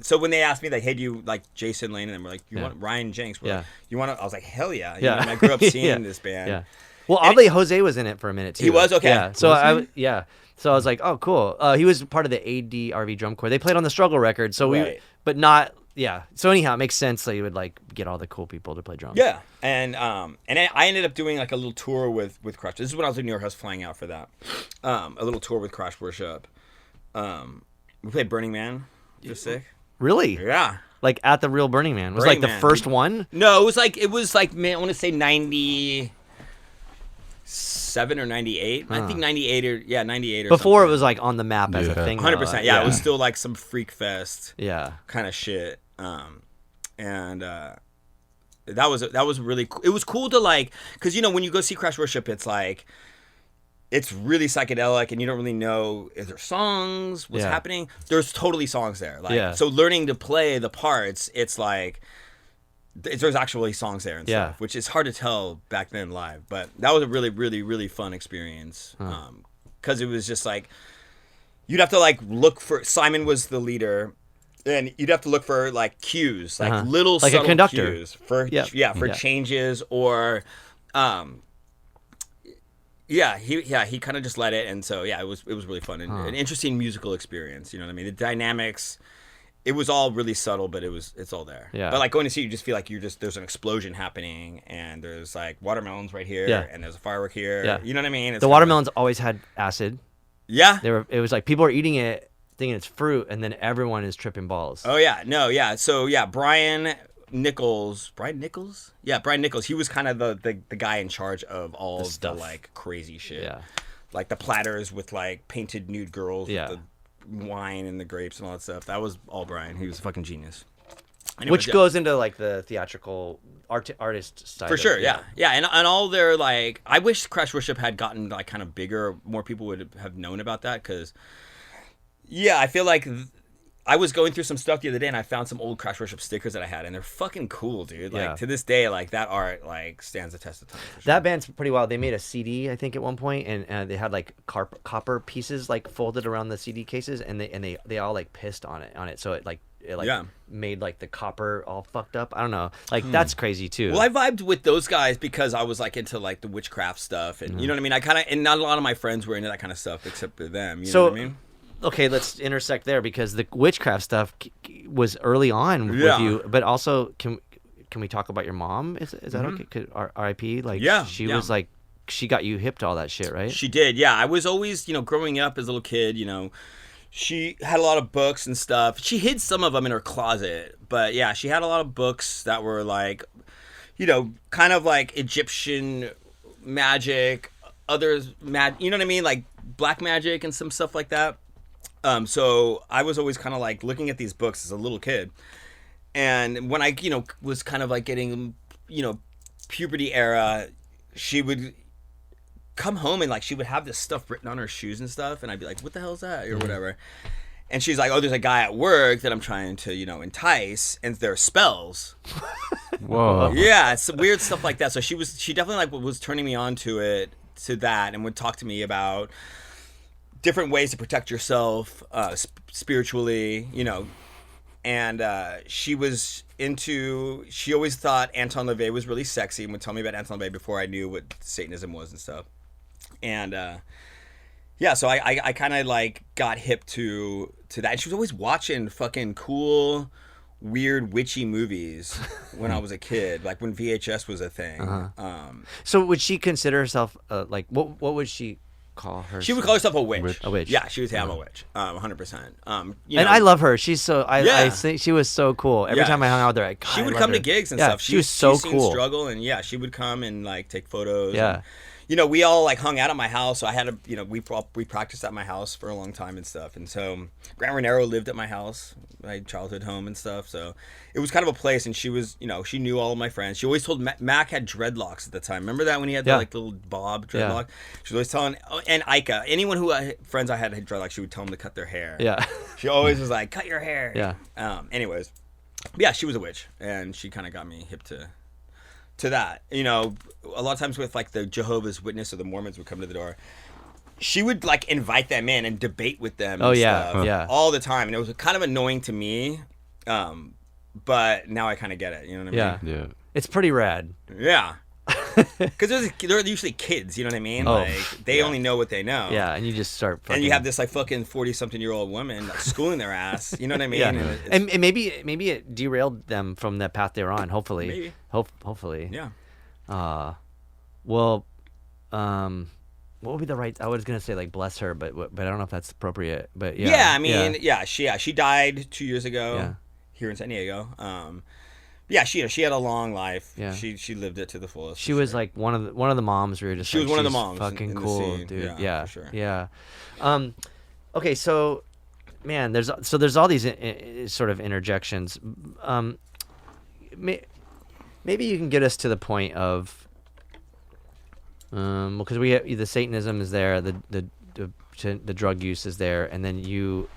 So when they asked me, like, hey, do you like Jason Lane? And then we're like, you want Ryan Jenks? We're like, you want to? I was like, hell yeah. You know, and I grew up seeing this band. Yeah. Well, oddly, Jose was in it for a minute too. He was? Okay. Yeah. So So I was like, oh, cool. He was part of the ADRV drum corps. They played on the Struggle record. So but not. Yeah. So anyhow, it makes sense that you would like get all the cool people to play drums. Yeah. And I ended up doing like a little tour with Crash. This is when I was in New York. I was flying out for that. A little tour with Crash Worship. We played Burning Man. Just sick. Really? Yeah. Like at the real Burning Man. Was Burning like the Man. first one? No, it was like man, I want to say 97 or 98. I think 98 or 98 or Before something. it was like on the map as a thing. 100%. Yeah, it was still like some freak fest. Yeah. Kind of shit. And that was really cool. It was cool to like, cuz you know when you go see Crash Worship, it's like it's really psychedelic and you don't really know is there songs, what's happening. There's totally songs there. Like so learning to play the parts, it's like there's actually songs there and stuff, which is hard to tell back then live. But that was a really, really, really fun experience. Cuz it was just like you'd have to like look for Simon was the leader. And you'd have to look for like cues, like little like subtle a conductor. cues for changes or he kind of just let it, and so it was really fun and an interesting musical experience. You know what I mean? The dynamics, it was all really subtle, but it's all there. Yeah. But like going to see, you just feel like there's an explosion happening, and there's like watermelons right here, and there's a firework here. Yeah. You know what I mean? It's the watermelons always had acid. Yeah. It was like people are eating it thinking it's fruit, and then everyone is tripping balls. Oh yeah, no, yeah. So Brian Nichols. Yeah, Brian Nichols. He was kind of the guy in charge of all of the like crazy shit. Yeah. Like the platters with like painted nude girls Yeah. with the wine and the grapes and all that stuff. That was all Brian. He was a fucking genius. Anyways, Which goes into like the theatrical artist side. for sure, yeah. And all their like, I wish Crash Worship had gotten like kind of bigger. More people would have known about that because. Yeah, I feel like I was going through some stuff the other day and I found some old Crash Worship stickers that I had and they're fucking cool, dude. Like to this day, like that art like stands the test of time. For sure. That band's pretty wild. They made a CD, I think, at one point, and they had like copper pieces like folded around the CD cases, and they all like pissed on it, so it made like the copper all fucked up. I don't know, like that's crazy too. Well, I vibed with those guys because I was like into like the Witchcraft stuff, and you know what I mean. And not a lot of my friends were into that kind of stuff except for them. You know what I mean? Okay, let's intersect there because the Witchcraft stuff was early on with you, but also can we talk about your mom? Is that okay? R.I.P. Like she was like she got you hip to all that shit, right? She did, yeah. I was always growing up as a little kid, she had a lot of books and stuff. She hid some of them in her closet, but yeah, she had a lot of books that were like, kind of like Egyptian magic, others you know what I mean, like black magic and some stuff like that. So I was always kind of like looking at these books as a little kid, and when I was kind of like getting puberty era, she would come home and like she would have this stuff written on her shoes and stuff, and I'd be like, what the hell is that, or whatever. And she's like, oh, there's a guy at work that I'm trying to entice, and there are spells. Whoa. Yeah, it's weird stuff like that. So she definitely like was turning me on to that, and would talk to me about different ways to protect yourself spiritually, and she always thought Anton LaVey was really sexy and would tell me about Anton LaVey before I knew what Satanism was and stuff. And so I kind of like got hip to that. And she was always watching fucking cool, weird, witchy movies when I was a kid, like when VHS was a thing. So would she consider herself like what would she call her? She would call herself a witch. A witch. Yeah, she would say I'm a witch. 100%. And I love her. She's so I think she was so cool. Every time I hung out with her, she would come to gigs and stuff. She was so cool. Struggle, and she would come and like take photos. Yeah. And, we all like hung out at my house. So I had we practiced at my house for a long time and stuff. And so Grant Raniero lived at my house, my childhood home and stuff. So it was kind of a place. And she was, she knew all of my friends. She always told Mac had dreadlocks at the time. Remember that when he had the like little bob dreadlock? She was always telling, and Ika, anyone who friends I had dreadlocks, she would tell them to cut their hair. Yeah. She always was like, cut your hair. Yeah. Anyways, yeah, she was a witch, and she kind of got me hip to that. A lot of times with like the Jehovah's Witness or the Mormons would come to the door, she would like invite them in and debate with them stuff all the time, and it was kind of annoying to me, but now I kind of get it, you know what I mean? Yeah. It's pretty rad. Yeah. Because they're usually kids, you know what I mean? Like they only know what they know. Yeah, and you just start fucking... And you have this like fucking 40-something-year-old woman like, schooling their ass, you know what I mean? Yeah. And maybe it derailed them from the path they were on, hopefully. Maybe. Hopefully. Yeah. Well, what would be the right... I was going to say like bless her, but I don't know if that's appropriate, but yeah. Yeah, I mean, she died 2 years ago here in San Diego. Yeah, she had a long life. Yeah. She lived it to the fullest. She was like one of the moms. We were just. She was one of the moms. Fucking in cool, the dude. Yeah, for sure. Yeah. Okay, so, man, there's all these sort of interjections. Maybe you can get us to the point of, because we have, the Satanism is there, the drug use is there, and then you.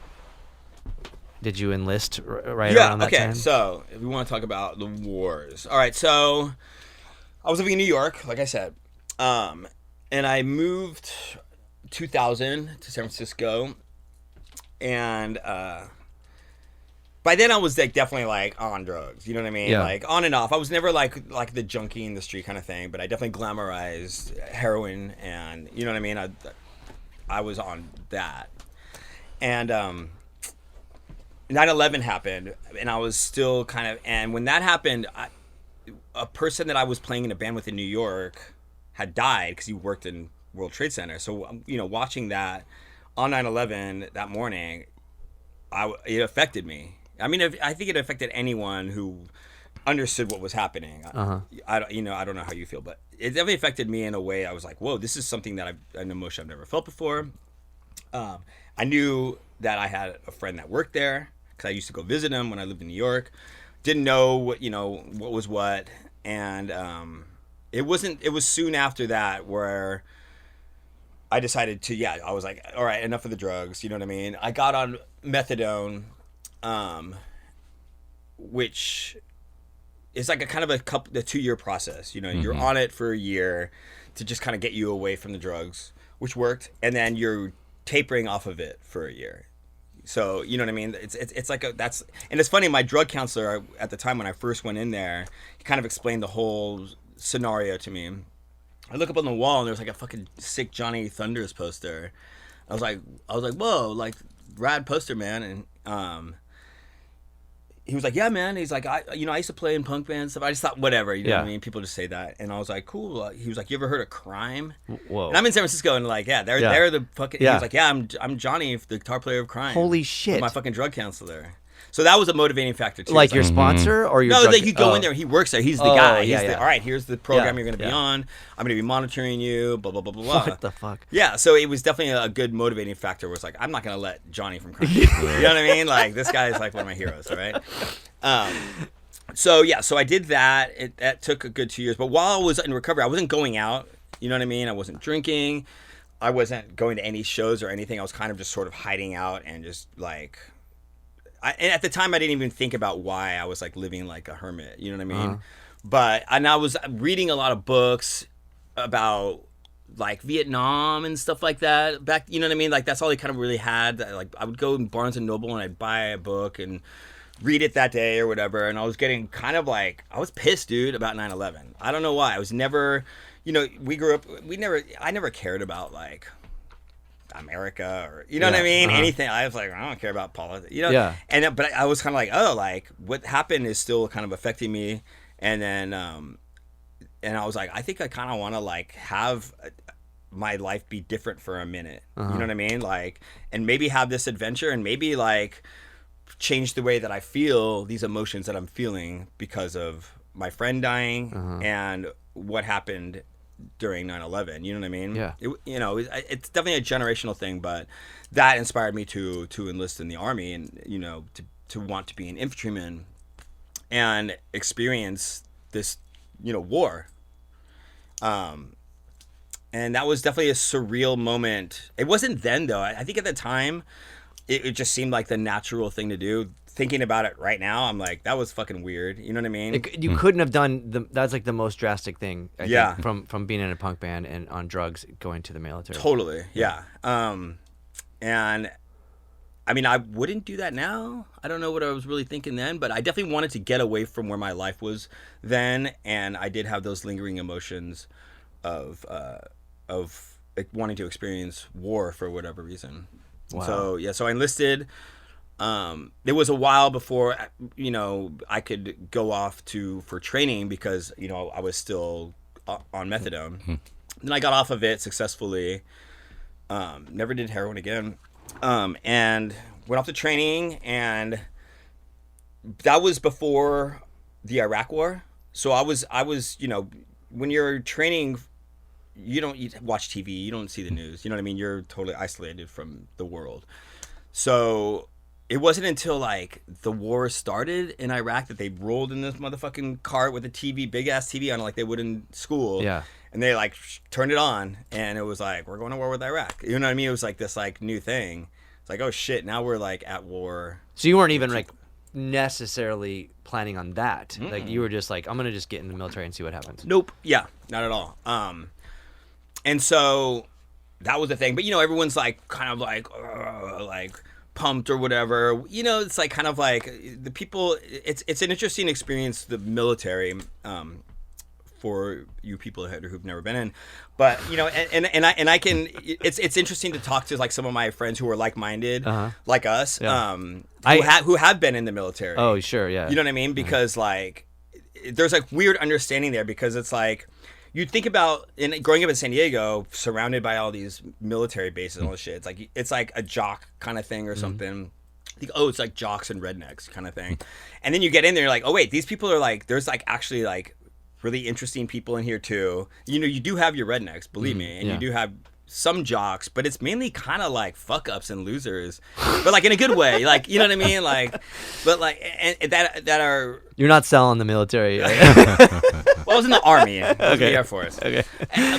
Did you enlist right around that time? Yeah, okay, so if we want to talk about the wars. All right, so I was living in New York, like I said, and I moved 2000 to San Francisco, and by then I was like definitely like on drugs, you know what I mean? Yeah. Like on and off. I was never like the junkie in the street kind of thing, but I definitely glamorized heroin, and you know what I mean? I was on that. And 9/11 happened, and I was still kind of, and when that happened, a person that I was playing in a band with in New York had died because he worked in World Trade Center. So, watching that on 9/11 that morning, it affected me. I mean, I think it affected anyone who understood what was happening. I don't know how you feel, but it definitely affected me in a way. I was like, whoa, this is something that an emotion I've never felt before. I knew that I had a friend that worked there, because I used to go visit him when I lived in New York. Didn't know what was what, and it was soon after that where I decided to I was like, all right, enough of the drugs, you know what I mean? I got on methadone, which is like a kind of a 2-year process, you're on it for a year to just kind of get you away from the drugs, which worked, and then you're tapering off of it for a year. So, you know what I mean? It's like and it's funny, my drug counselor at the time when I first went in there, he kind of explained the whole scenario to me. I look up on the wall and there's like a fucking sick Johnny Thunders poster. I was like, whoa, like rad poster, man. And he was like, yeah, man. He's like, I used to play in punk bands and stuff. I just thought, whatever, you know what I mean? People just say that. And I was like, cool. He was like, you ever heard of Crime? Whoa. And I'm in San Francisco, and like, yeah, they're the fucking. He was like, yeah, I'm Johnny, the guitar player of Crime. Holy shit! I'm my fucking drug counselor. So that was a motivating factor too. Like your sponsor or your no, drug... like you go in there, he works there, he's the guy. He's all right, here's the program you're going to be on. I'm going to be monitoring you, blah, blah, blah, blah, blah. What the fuck? Yeah, so it was definitely a good motivating factor where it's like, I'm not going to let Johnny from Crime. You know what I mean? Like, this guy is like one of my heroes, right? So I did that. That took a good 2 years. But while I was in recovery, I wasn't going out. You know what I mean? I wasn't drinking. I wasn't going to any shows or anything. I was kind of just sort of hiding out and just like... and at the time, I didn't even think about why I was like living like a hermit. You know what I mean? But I was reading a lot of books about like Vietnam and stuff like that. Back, you know what I mean? Like that's all they kind of really had. Like I would go in Barnes and Noble and I'd buy a book and read it that day or whatever. And I was getting kind of like, I was pissed, dude, about 9/11. I don't know why. I was never, you know, I never cared about like America or you know what I mean, anything. I was like, I don't care about politics, you know. And but I was kind of like, oh, like what happened is still kind of affecting me. And then and I was like, I think I kind of want to like have my life be different for a minute. You know what I mean? Like, and maybe have this adventure and maybe like change the way that I feel these emotions that I'm feeling because of my friend dying and what happened during 9/11, you know what I mean? Yeah. It's definitely a generational thing, but that inspired me to enlist in the Army and, you know, to want to be an infantryman and experience this, you know, war. And that was definitely a surreal moment. It wasn't then, though. I think at the time, it just seemed like the natural thing to do. Thinking about it right now, I'm like, that was fucking weird. You know what I mean? You couldn't have done that's like the most drastic thing. I think, from being in a punk band and on drugs, going to the military. Totally, yeah. And I mean, I wouldn't do that now. I don't know what I was really thinking then, but I definitely wanted to get away from where my life was then, and I did have those lingering emotions of like, wanting to experience war for whatever reason. Wow. So I enlisted. It was a while before, you know, I could go off for training because, you know, I was still on methadone. Then I got off of it successfully. Never did heroin again. And went off to training, and that was before the Iraq War. So I was, you know, when you're training, you watch TV, you don't see the news. You know what I mean? You're totally isolated from the world. So it wasn't until like the war started in Iraq that they rolled in this motherfucking cart with a TV, big ass TV on it like they would in school. Yeah. And they like turned it on, and it was like, we're going to war with Iraq. You know what I mean? It was like this like new thing. It's like, oh shit, now we're like at war. So you weren't even like necessarily planning on that. Like you were just like, I'm gonna just get in the military and see what happens. Nope. Yeah, not at all. And so that was the thing. But you know, everyone's like kind of like pumped or whatever. You know, it's like kind of like the people. It's an interesting experience, the military, for you people who've never been in. But you know, and I can. It's interesting to talk to like some of my friends who are like-minded, like us, who have been in the military. Oh, sure, yeah. You know what I mean? Because like, there's like weird understanding there because it's like. You think about growing up in San Diego, surrounded by all these military bases and all this shit. It's like a jock kind of thing or something. I think, it's like jocks and rednecks kind of thing. And then you get in there, you're like, oh wait, these people are like, there's like actually like really interesting people in here too. You know, you do have your rednecks, believe me, and you do have some jocks, but it's mainly kind of like fuck ups and losers, but like in a good way. Like, you know what I mean? Like, but like, and that are. You're not selling the military. Well, I was in the Army. I was in the Air Force. Okay.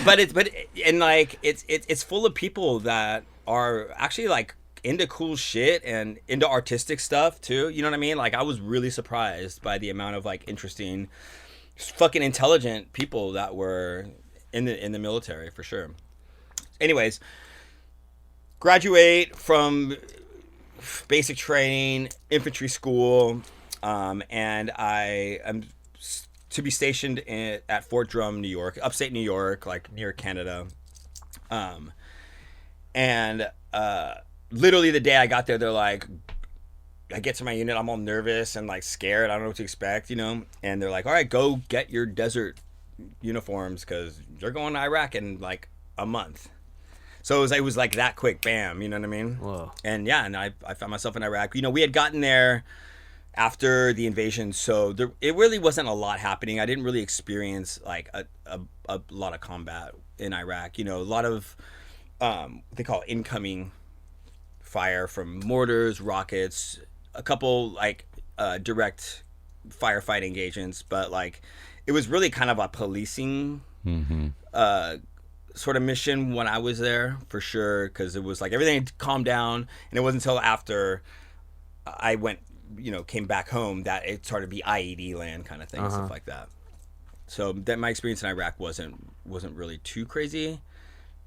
But it's full of people that are actually like into cool shit and into artistic stuff too. You know what I mean? Like I was really surprised by the amount of like interesting, fucking intelligent people that were in the military for sure. Anyways, graduate from basic training, infantry school, and I am to be stationed at Fort Drum, New York, upstate New York, like near Canada. And literally the day I got there, they're like, I get to my unit, I'm all nervous and like scared. I don't know what to expect, you know. And they're like, "All right, go get your desert uniforms because you're going to Iraq in like a month." So it was like that quick, bam. You know what I mean? Whoa. And yeah, and I found myself in Iraq. You know, we had gotten there after the invasion, so it really wasn't a lot happening. I didn't really experience like a lot of combat in Iraq. You know, a lot of what they call incoming fire from mortars, rockets, a couple like direct firefighting engagements, but like it was really kind of a policing sort of mission when I was there, for sure, because it was like everything had calmed down, and it wasn't until after I went, you know, came back home that it started to be IED land kind of thing, stuff like that. So that my experience in Iraq wasn't really too crazy,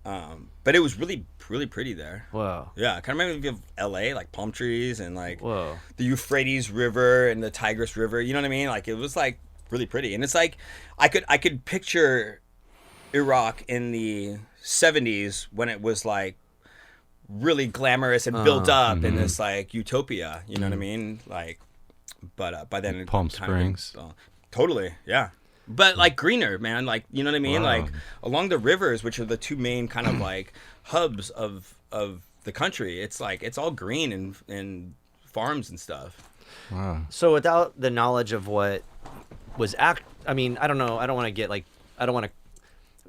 but it was really pretty there. Wow. Yeah, kind of remember of LA, like palm trees and like Whoa. the Euphrates River and the Tigris River. You know what I mean? Like it was like really pretty, and it's like I could picture Iraq in the 70s when it was like really glamorous and built up in this like utopia, you know what I mean? Like, but by then Palm Springs. Totally, yeah. But like greener, man, like, you know what I mean? Wow. Like along the rivers, which are the two main kind of like hubs of the country, it's like it's all green and farms and stuff. Wow. So without the knowledge of what was I mean, I don't know. I don't want to get like, I don't want to.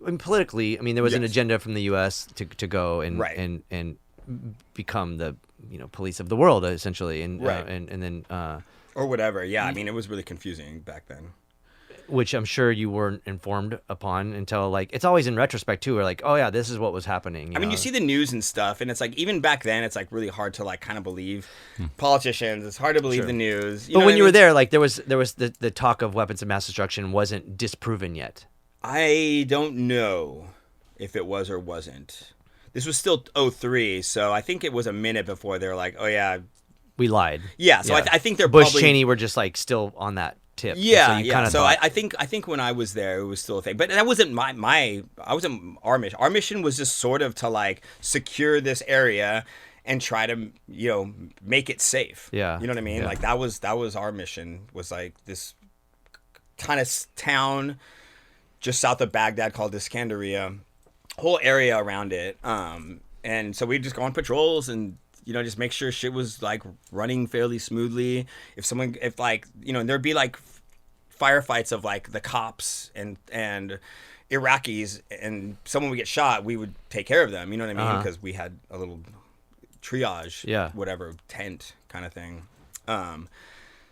I mean, politically, I mean, there was an agenda from the U.S. to go and and become the, you know, police of the world essentially, and and then or whatever. Yeah, I mean, it was really confusing back then. Which I'm sure you weren't informed upon until like it's always in retrospect too. We're like, oh yeah, this is what was happening. I mean, you see the news and stuff, and it's like even back then, it's like really hard to like kind of believe politicians. It's hard to believe the news. But when you were there, like there was the talk of weapons of mass destruction wasn't disproven yet. I don't know if it was or wasn't. This was still 2003, so I think it was a minute before they were like, oh yeah, we lied. Yeah, so I think they're Bush, probably... Cheney were just like still on that tip. Yeah, so yeah. So I think when I was there, it was still a thing. But that wasn't our mission. Our mission was just sort of to like secure this area and try to, you know, make it safe. Yeah. You know what I mean? Yeah. Like that was our mission, was like this kind of town just south of Baghdad called Iskandariya, whole area around it. And so we'd just go on patrols and, you know, just make sure shit was like running fairly smoothly. If like, you know, there'd be like firefights of like the cops and Iraqis, and someone would get shot, we would take care of them. You know what I mean? Because we had a little triage, whatever, tent kind of thing.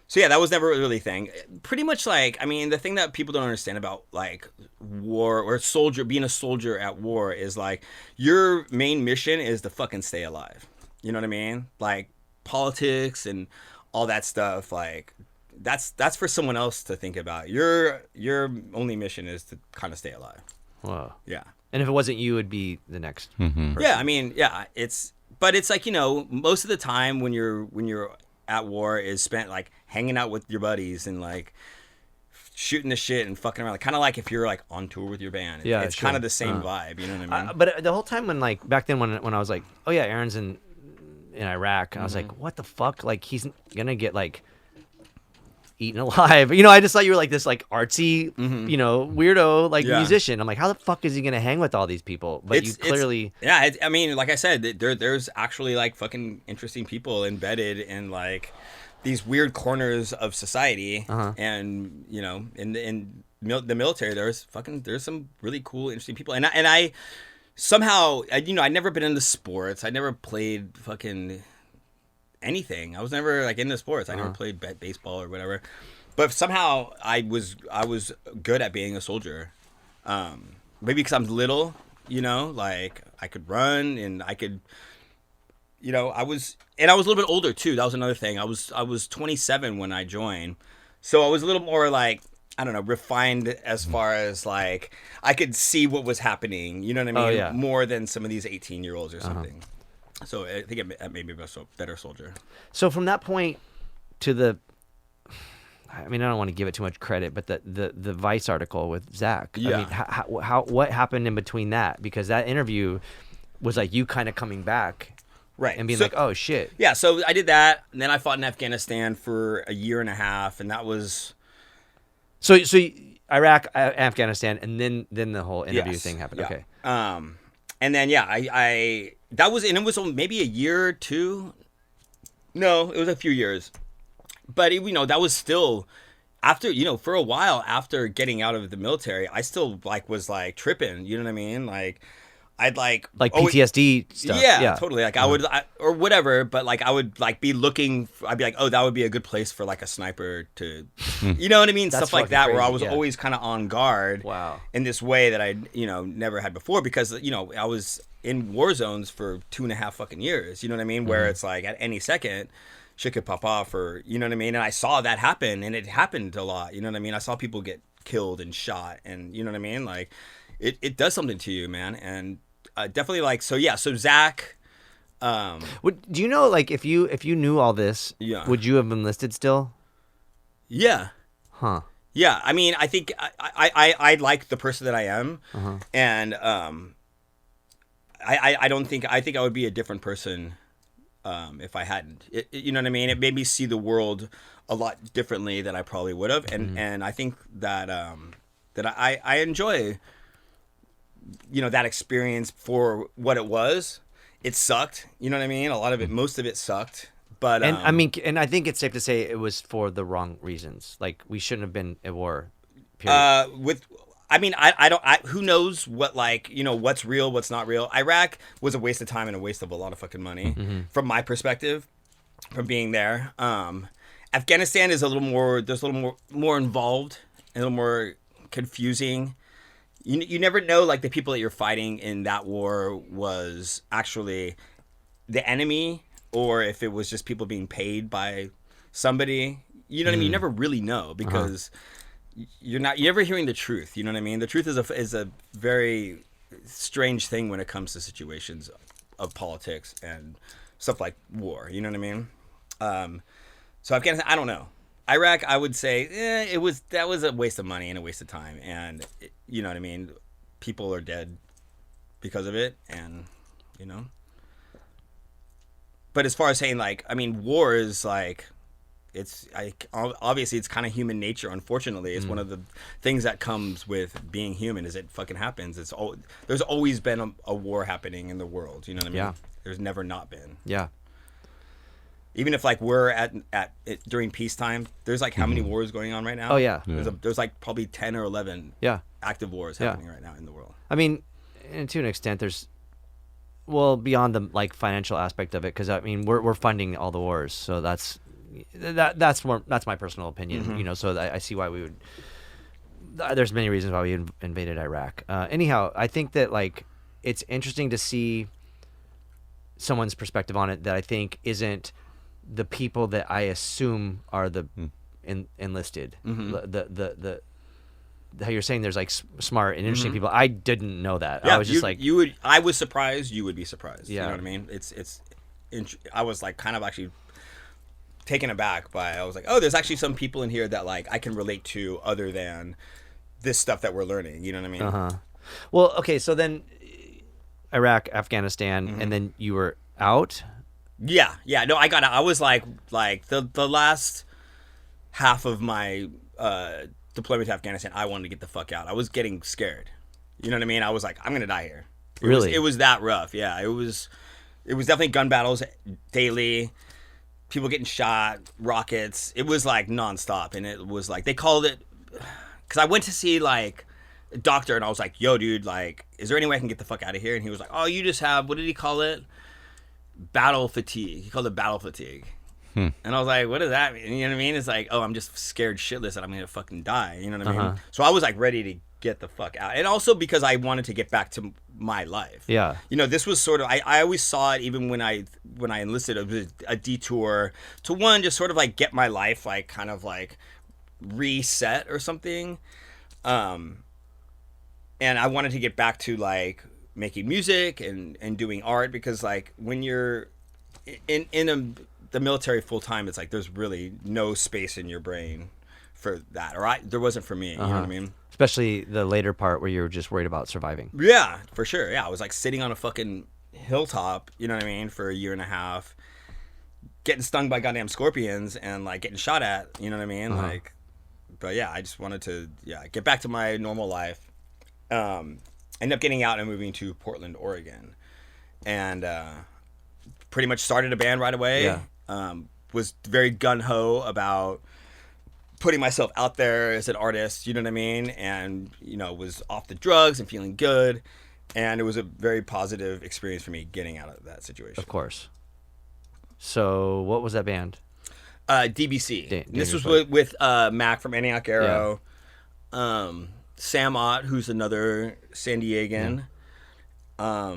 So yeah, that was never really a thing. Pretty much like, I mean, the thing that people don't understand about like war or being a soldier at war is like your main mission is to fucking stay alive. You know what I mean? Like politics and all that stuff, like that's for someone else to think about. Your only mission is to kind of stay alive. Wow. Yeah. And if it wasn't you, it'd be the next person. Yeah, I mean, yeah, it's like, you know, most of the time when you're at war is spent like hanging out with your buddies and like shooting the shit and fucking around, like, kind of like if you're like on tour with your band. Yeah, it's kind of the same vibe, you know what I mean? But the whole time when like back then when I was like, oh yeah, Aaron's in Iraq, I was like, what the fuck? Like he's gonna get like eaten alive. You know, I just thought you were like this like artsy, you know, weirdo like musician. I'm like, how the fuck is he gonna hang with all these people? But you clearly, I mean, like I said, there's actually like fucking interesting people embedded in like these weird corners of society, and you know, in the military, there's some really cool, interesting people, and I somehow, you know, I'd never been into sports. I never played fucking anything. I was never like into sports. I never played baseball or whatever. But somehow I was good at being a soldier. Maybe because I'm little, you know, like I could run and I could, you know, I was a little bit older too. That was another thing. I was 27 when I joined, so I was a little more like, I don't know, refined as far as like I could see what was happening. You know what I mean? More than some of these 18-year-olds or something. So I think it made me a better soldier. So from that point to I mean, I don't want to give it too much credit, but the Vice article with Zach. Yeah. I mean, how what happened in between that? Because that interview was like you kind of coming back Right. And being So- like, oh shit. Yeah, so I did that, and then I fought in Afghanistan for a year and a half, and that was So Iraq, Afghanistan, and then the whole interview yes, thing happened. yeah. Okay. And then I that was, and it was maybe a year or two. No, it was a few years, but that was still after for a while after getting out of the military, I still was tripping. You know what I mean? Like I'd Like PTSD stuff. Yeah, totally. Like I would, or whatever. But I would be looking. I'd be like, oh, that would be a good place for a sniper to, you know what I mean? That's Stuff like fucking that, where I crazy, was yeah. always kind of on guard. Wow. In this way that I, never had before, because I was in war zones for 2.5 fucking years. You know what I mean? Where it's like at any second, shit could pop off, or you know what I mean? And I saw that happen, and it happened a lot. You know what I mean? I saw people get killed and shot, and you know what I mean? Like, it does something to you, man. And definitely so Zach. Do you know if you knew all this, Yeah. would you have enlisted still? Yeah. Huh. Yeah. I mean, I think I like the person that I am, and I don't think I think I would be a different person if I hadn't. You know what I mean? It made me see the world a lot differently than I probably would have, and I think that that I enjoy that experience for what it was. It sucked. You know what I mean? A lot of it, most of it sucked. But And I think it's safe to say it was for the wrong reasons. Like, we shouldn't have been at war. Period. I don't. Who knows what what's real, what's not real. Iraq was a waste of time and a waste of a lot of fucking money, from my perspective, from being there. Afghanistan is a little more. There's a little more involved, a little more confusing. You never know, the people that you're fighting in that war was actually the enemy, or if it was just people being paid by somebody. You know what I mean? You never really know, because you're never hearing the truth. You know what I mean? The truth is a very strange thing when it comes to situations of politics and stuff like war. You know what I mean? So Afghanistan, I don't know. Iraq, I would say that was a waste of money and a waste of time, and you know what I mean. People are dead because of it, and But as far as saying war is it's obviously it's kind of human nature. Unfortunately, it's one of the things that comes with being human is it fucking happens. There's always been a war happening in the world. You know what I mean? Yeah. There's never not been. Yeah. Even if we're at it during peacetime, there's how many wars going on right now? Oh yeah. There's probably 10 or 11 active wars happening right now in the world. I mean, and to an extent, there's beyond the financial aspect of it, because I mean we're funding all the wars, so that's my personal opinion. So I see why we would. There's many reasons why we invaded Iraq. Anyhow, I think that it's interesting to see someone's perspective on it that I think isn't the people that I assume are the enlisted. The how you're saying there's smart and interesting people. I didn't know that. Yeah, I was just I was surprised. You would be surprised. Yeah. You know what I mean? I was kind of actually taken aback by. I was like, oh, there's actually some people in here that I can relate to other than this stuff that we're learning. You know what I mean? Well, okay, so then Iraq, Afghanistan, and then you were out. Yeah. No, I got out. I was like the last half of my deployment to Afghanistan, I wanted to get the fuck out. I was getting scared. You know what I mean? I was like, I'm gonna die here. It was that rough. Yeah, it was definitely gun battles daily. People getting shot, rockets. It was nonstop, and it was they called it, because I went to see a doctor, and I was like, yo, dude, is there any way I can get the fuck out of here? And he was like, oh, you just have, what did he call it? Battle fatigue. He called it battle fatigue. And I was like, what does that mean? You know what I mean? It's oh, I'm just scared shitless that I'm gonna fucking die. You know what I mean? So I was ready to get the fuck out, and also because I wanted to get back to my life. Yeah. This was sort of, I always saw it, even when I enlisted, it was a detour to just sort of get my life kind of reset or something. And I wanted to get back to making music and doing art, because when you're in the military full time, it's there's really no space in your brain for that, or there wasn't for me. You know what I mean? Especially the later part where you're just worried about surviving. Yeah, for sure. Yeah, I was sitting on a fucking hilltop, you know what I mean, for a year and a half, getting stung by goddamn scorpions and like getting shot at, you know what I mean? Like, but yeah, I just wanted to get back to my normal life. Ended up getting out and moving to Portland, Oregon, and pretty much started a band right away. Yeah. Was very gung-ho about putting myself out there as an artist, you know what I mean? And, you know, was off the drugs and feeling good. And it was a very positive experience for me getting out of that situation. Of course. So what was that band? DBC. This was with Mac from Antioch Arrow. Yeah. Sam Ott, who's another San Diegan. Yeah.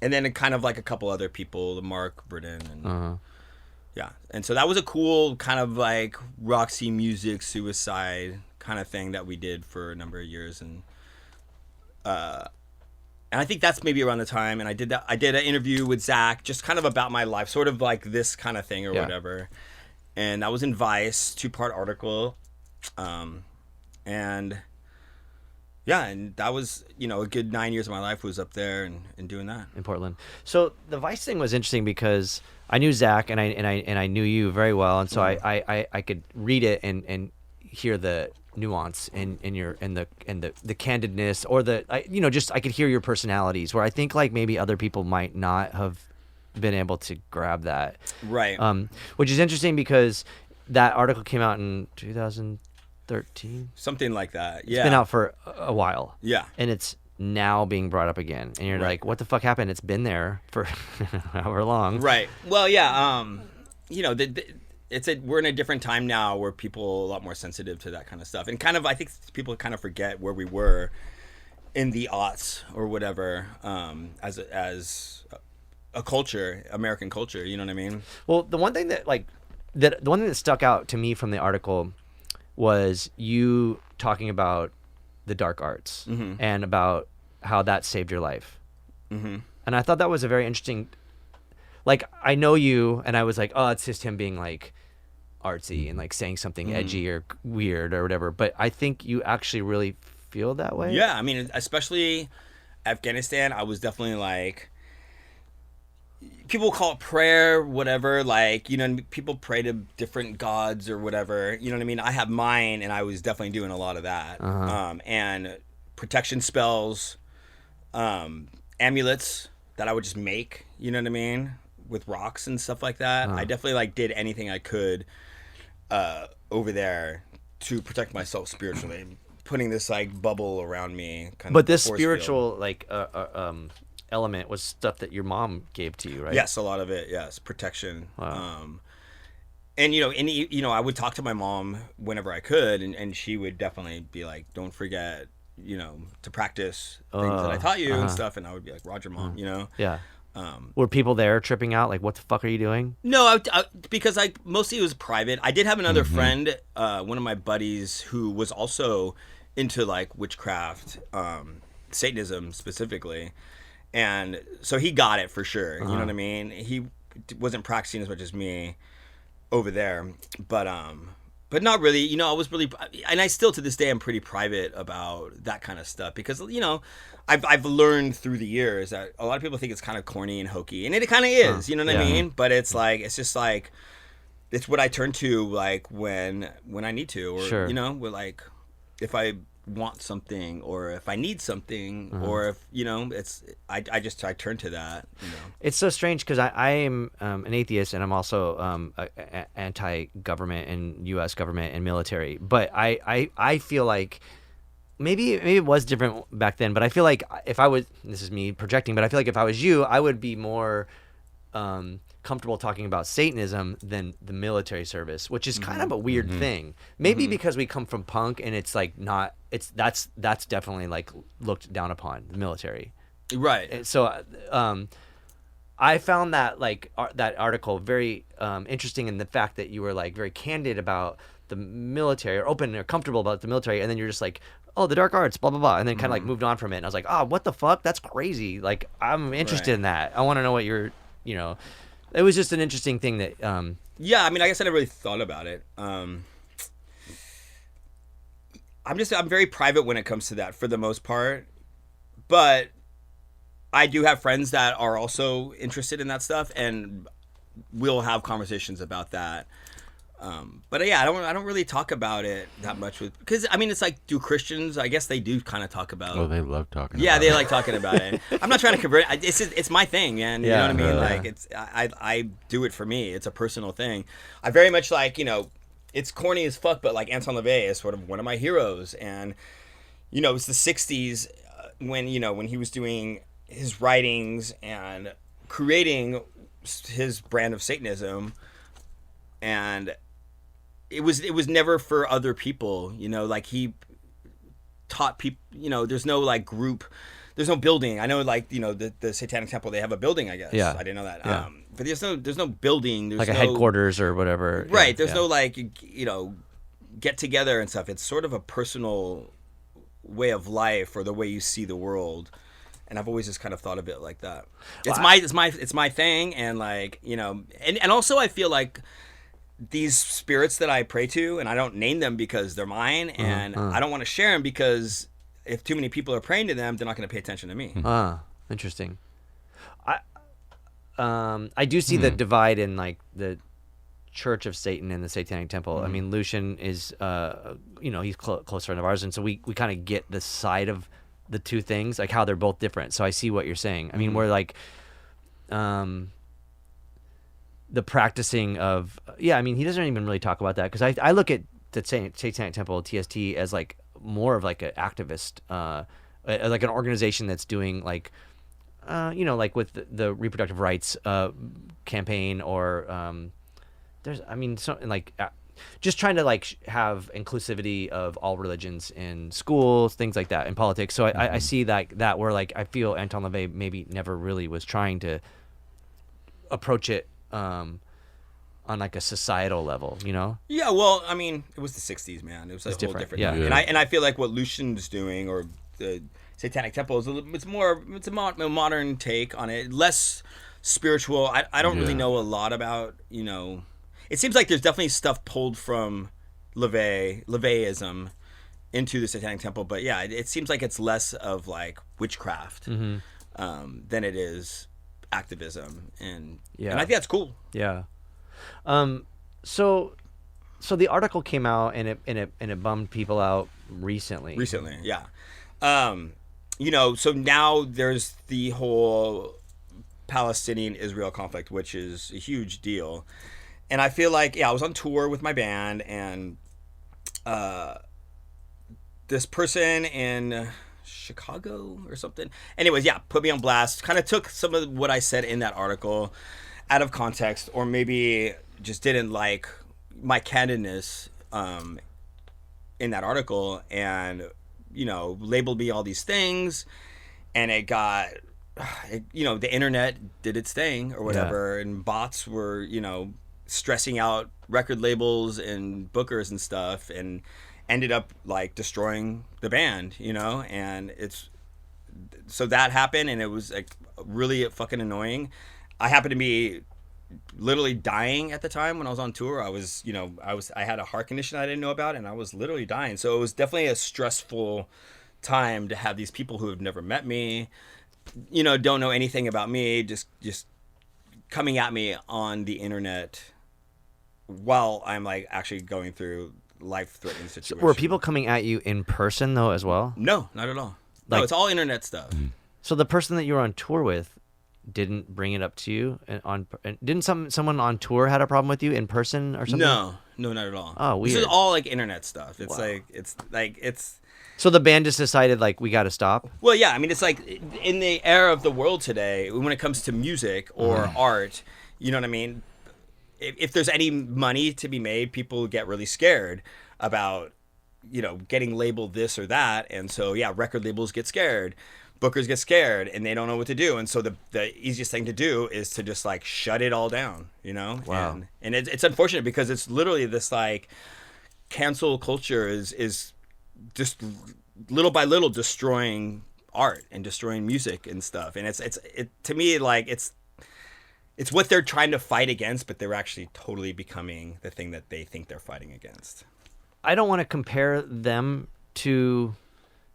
And then kind of like a couple other people, Mark Burden. And, yeah. And so that was a cool kind of like Roxy Music Suicide kind of thing that we did for a number of years. And I think that's maybe around the time. And I did an interview with Zach, just kind of about my life, sort of like this kind of thing or whatever. And that was in Vice, 2-part article. And yeah, and that was, you know, a good 9 years of my life was up there and doing that. In Portland. So the Vice thing was interesting because I knew Zach and I knew you very well. And so I could read it and hear the nuance in your and the candidness or I could hear your personalities where I think like maybe other people might not have been able to grab that. Right. Which is interesting because that article came out in 2013. Something like that. Yeah. It's been out for a while. Yeah. And it's now being brought up again. And you're like, what the fuck happened? It's been there for however long. Right. Well, yeah. You know, we're in a different time now where people are a lot more sensitive to that kind of stuff. And kind of, I think people kind of forget where we were in the aughts or whatever, as a culture, American culture, you know what I mean? Well, the one thing that stuck out to me from the article was you talking about the dark arts and about how that saved your life. And I thought that was a very interesting, like, I know you and I was like, oh, it's just him being like artsy and like saying something edgy or weird or whatever. But I think you actually really feel that way. Yeah. I mean, especially Afghanistan, I was definitely like, people call it prayer, whatever, like, you know, people pray to different gods or whatever, you know what I mean? I have mine, and I was definitely doing a lot of that. And protection spells, amulets that I would just make, you know what I mean? With rocks and stuff like that. I definitely, like, did anything I could over there to protect myself spiritually. Putting this, like, bubble around me. But this spiritual, like, element was stuff that your mom gave to you, right? Yes, a lot of it. Yes, protection. Wow. And you know, I would talk to my mom whenever I could, and she would definitely be like, "Don't forget, you know, to practice things that I taught you and stuff." And I would be like, "Roger, Mom," you know. Yeah. Were people there tripping out? Like, what the fuck are you doing? No, because mostly it was private. I did have another friend, one of my buddies, who was also into like witchcraft, Satanism specifically. And so he got it for sure. You know what I mean? He wasn't practicing as much as me over there, but not really. You know, I was really, and I still to this day am pretty private about that kind of stuff because, you know, I've learned through the years that a lot of people think it's kind of corny and hokey, and it kind of is. You know what I mean? But it's like, it's just like, it's what I turn to like when I need to, or you know, with like if I want something or if I need something or if, you know, it's I turn to that, you know. It's so strange because I am an atheist and I'm also anti-government and U.S. government and military, but I feel like maybe it was different back then, but I feel like if I was, this is me projecting, but I feel like if I was you, I would be more comfortable talking about Satanism than the military service, which is kind of a weird thing. Maybe because we come from punk and it's like not, it's that's definitely like looked down upon, the military. Right. And so I found that like that article very interesting in the fact that you were like very candid about the military or open or comfortable about the military, and then you're just like, oh, the dark arts, blah blah blah, and then kind of like moved on from it. And I was like, oh, what the fuck? That's crazy. Like, I'm interested in that. I want to know what you're, you know. It was just an interesting thing that. Yeah, I mean, I guess I never really thought about it. I'm very private when it comes to that for the most part, but I do have friends that are also interested in that stuff, and we'll have conversations about that. But yeah, I don't really talk about it that much because I mean it's like, do Christians? I guess they do kind of talk about. Oh, they love talking. Yeah, about they it. like talking about it. I'm not trying to convert. It's my thing, man. You know what I mean? Like it's I do it for me. It's a personal thing. I very much like, it's corny as fuck, but like Anton LaVey is sort of one of my heroes, and it's the '60s when he was doing his writings and creating his brand of Satanism, and it was never for other people, like he taught people, there's no like group, there's no building. I know like, the Satanic Temple, they have a building, I guess. Yeah. I didn't know that. Yeah. But there's no building. There's like a no headquarters or whatever. Right. There's no like, get together and stuff. It's sort of a personal way of life or the way you see the world. And I've always just kind of thought of it like that. It's my thing. And like, and also I feel like these spirits that I pray to, and I don't name them because they're mine, and I don't want to share them because if too many people are praying to them, they're not going to pay attention to me. Interesting. I do see the divide in like the Church of Satan and the Satanic Temple. I mean, Lucian is, he's close friend of ours, and so we kind of get the side of the two things, like how they're both different. So I see what you're saying. I mean, we're like, the practicing of, I mean, he doesn't even really talk about that, because I look at the Satanic Temple, TST, as like more of like an activist, like an organization that's doing like, like with the reproductive rights campaign, or there's, I mean, something like just trying to like have inclusivity of all religions in schools, things like that, in politics. So I see that where like I feel Anton LaVey maybe never really was trying to approach it on like a societal level, Yeah, well, I mean, it was the '60s, man. It was a whole different thing. And I feel like what Lucian's doing, or the Satanic Temple, is it's a modern take on it, less spiritual. I don't really know a lot about, It seems like there's definitely stuff pulled from LaVeyism into the Satanic Temple, but yeah, it seems like it's less of like witchcraft than it is activism, and I think that's cool. Yeah. So the article came out and it bummed people out recently. Yeah. So now there's the whole Palestinian-Israel conflict, which is a huge deal. And I feel like, I was on tour with my band, and this person in Chicago or something, anyways, put me on blast, kind of took some of what I said in that article out of context, or maybe just didn't like my candidness in that article, and labeled me all these things, and it got the internet did its thing or whatever, and bots were stressing out record labels and bookers and stuff, and ended up like destroying the band, and so that happened, and it was like really fucking annoying. I happened to be literally dying at the time when I was on tour. I had a heart condition I didn't know about, and I was literally dying. So it was definitely a stressful time to have these people who have never met me, don't know anything about me, just coming at me on the internet while I'm like actually going through life-threatening situations. Were people coming at you in person though as well? No, not at all. No, it's all internet stuff. So the person that you were on tour with didn't bring it up to you, and didn't someone on tour had a problem with you in person or something? No, not at all. Oh, weird. This is all like internet stuff. It's So the band just decided like we got to stop. Well, yeah, I mean, it's like in the era of the world today, when it comes to music or art, you know what I mean? If there's any money to be made, people get really scared about, getting labeled this or that. And so, record labels get scared, bookers get scared, and they don't know what to do. And so the easiest thing to do is to just like shut it all down, Wow. And it's unfortunate because it's literally this like cancel culture is just little by little destroying art and destroying music and stuff. And it's to me, like it's what they're trying to fight against, but they're actually totally becoming the thing that they think they're fighting against. I don't want to compare them to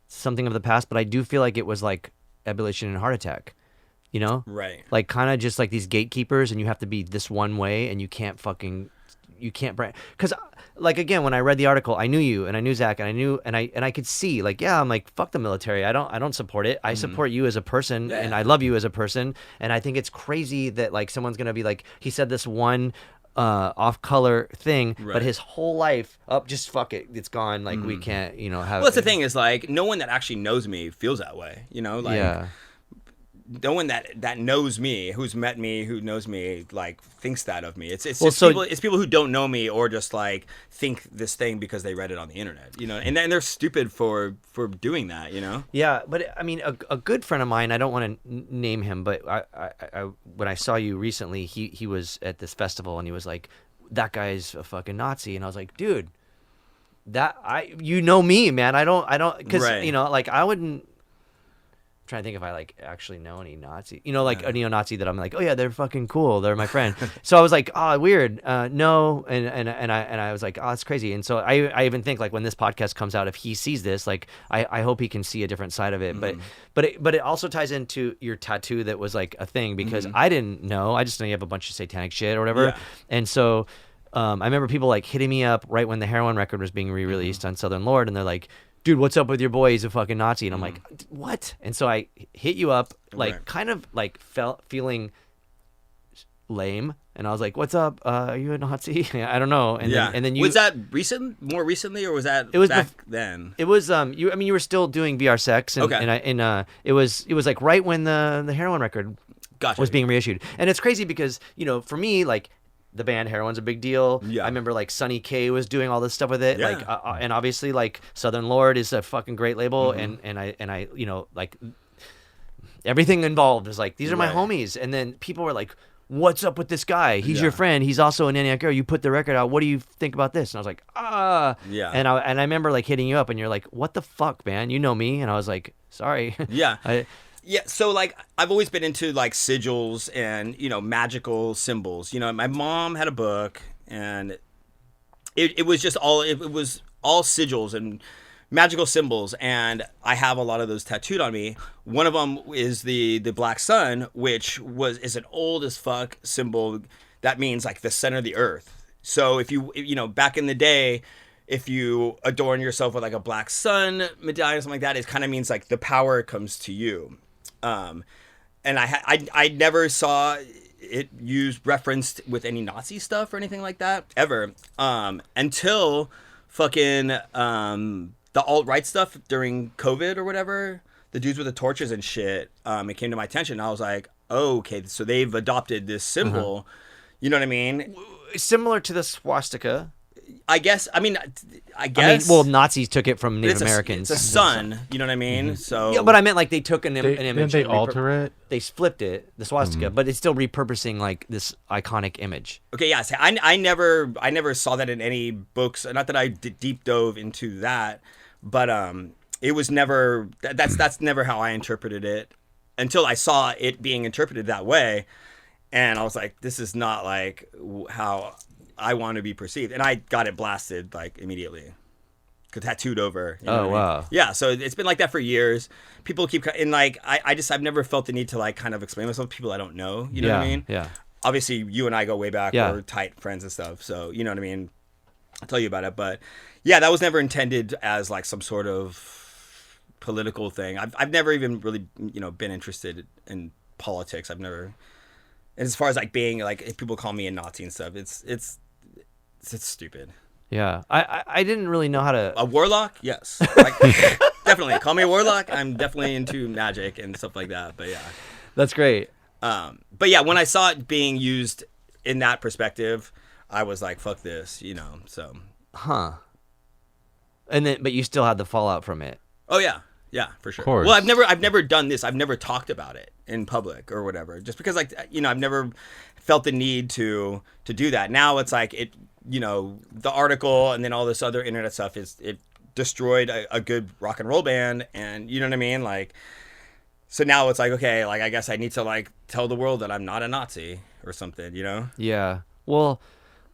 something of the past, but I do feel like it was like Ebullition and Heart Attack. you know? Right. Like kind of just like these gatekeepers, and you have to be this one way, and you can't because like again, when I read the article, I knew you and I knew Zach, and I knew and I could see like, yeah, I'm like, fuck the military. I don't support it. I support you as a person, and I love you as a person. And I think it's crazy that like someone's gonna be like, he said this one off color thing, but his whole life just fuck it, it's gone. Like we can't, have. Well, that's the thing is like no one that actually knows me feels that way. Like no one that knows me, who's met me, who knows me, like thinks that of me. It's people who don't know me or just like think this thing because they read it on the internet, and then they're stupid for doing that, Yeah, but I mean, a good friend of mine, I don't want to name him, but I when I saw you recently, he was at this festival and he was like, that guy's a fucking Nazi, and I was like, dude, me, man. I don't, because like I wouldn't. Trying to think if I like actually know any Nazi, like a neo-Nazi that I'm like, oh yeah, they're fucking cool, they're my friend. So I was like, oh, weird, no, and I was like, oh, it's crazy. And so I even think like when this podcast comes out, if he sees this, like I hope he can see a different side of it. But it also ties into your tattoo that was like a thing, because I didn't know. I just know you have a bunch of satanic shit or whatever, and so. I remember people like hitting me up right when the Heroin record was being re-released on Southern Lord, and they're like, dude, what's up with your boy? He's a fucking Nazi. And I'm like, what? And so I hit you up, like kind of like feeling lame. And I was like, what's up? Are you a Nazi? I don't know. And then you... Was that more recently, or was that back then? It was, you were still doing VR Sex. And, and it was like right when the Heroin record was being reissued. And it's crazy because, for me, like, the band Heroin's a big deal. Yeah. I remember like Sonny K was doing all this stuff with it. Yeah. Like, and obviously like Southern Lord is a fucking great label. And I, like everything involved is like, these are my homies. And then people were like, what's up with this guy? He's your friend. He's also an Antioch Arrow. You put the record out. What do you think about this? And I was like, yeah. And I remember like hitting you up and you're like, what the fuck, man? You know me. And I was like, sorry. Yeah. Yeah, so like I've always been into like sigils and magical symbols. My mom had a book, and it was just all sigils and magical symbols, and I have a lot of those tattooed on me. One of them is the black sun, which is an old as fuck symbol that means like the center of the earth. So if you back in the day, if you adorn yourself with like a black sun medallion or something like that, it kind of means like the power comes to you. And I never saw it referenced with any Nazi stuff or anything like that ever, until fucking the alt-right stuff during COVID or whatever, the dudes with the torches and shit. It came to my attention. And I was like, oh, okay, so they've adopted this symbol. You know what I mean? Similar to the swastika. I guess. Well, Nazis took it from Native Americans. It's a sun. You know what I mean? So. Yeah, but I meant like they took an image. Didn't they alter it? They flipped it, the swastika, but it's still repurposing like this iconic image. Okay, yeah. So I never saw that in any books. Not that I deep dove into that, but it was never. That's never how I interpreted it until I saw it being interpreted that way, and I was like, this is not like how I want to be perceived, and I got it blasted like immediately, tattooed over. Wow. Yeah, so it's been like that for years. People keep and like I've never felt the need to like kind of explain myself to people I don't know. You know what I mean? Yeah. Obviously, you and I go way back. Yeah. We're tight friends and stuff. So you know what I mean. I'll tell you about it, but yeah, that was never intended as like some sort of political thing. I've never even really been interested in politics. I've never. And as far as like being like, if people call me a Nazi and stuff, it's stupid. Yeah, I didn't really know how to. A warlock, yes, like, definitely. Call me a warlock. I'm definitely into magic and stuff like that. But yeah, that's great. But yeah, when I saw it being used in that perspective, I was like, "Fuck this," So. Huh. And then, but you still had the fallout from it. Oh yeah, for sure. Of course. Well, I've never done this. I've never talked about it in public or whatever, just because like I've never felt the need to do that. Now it's like it. The article and then all this other internet stuff it destroyed a good rock and roll band, and you know what I mean? Like, so now it's like, okay, like I guess I need to like tell the world that I'm not a Nazi or something, Yeah. Well,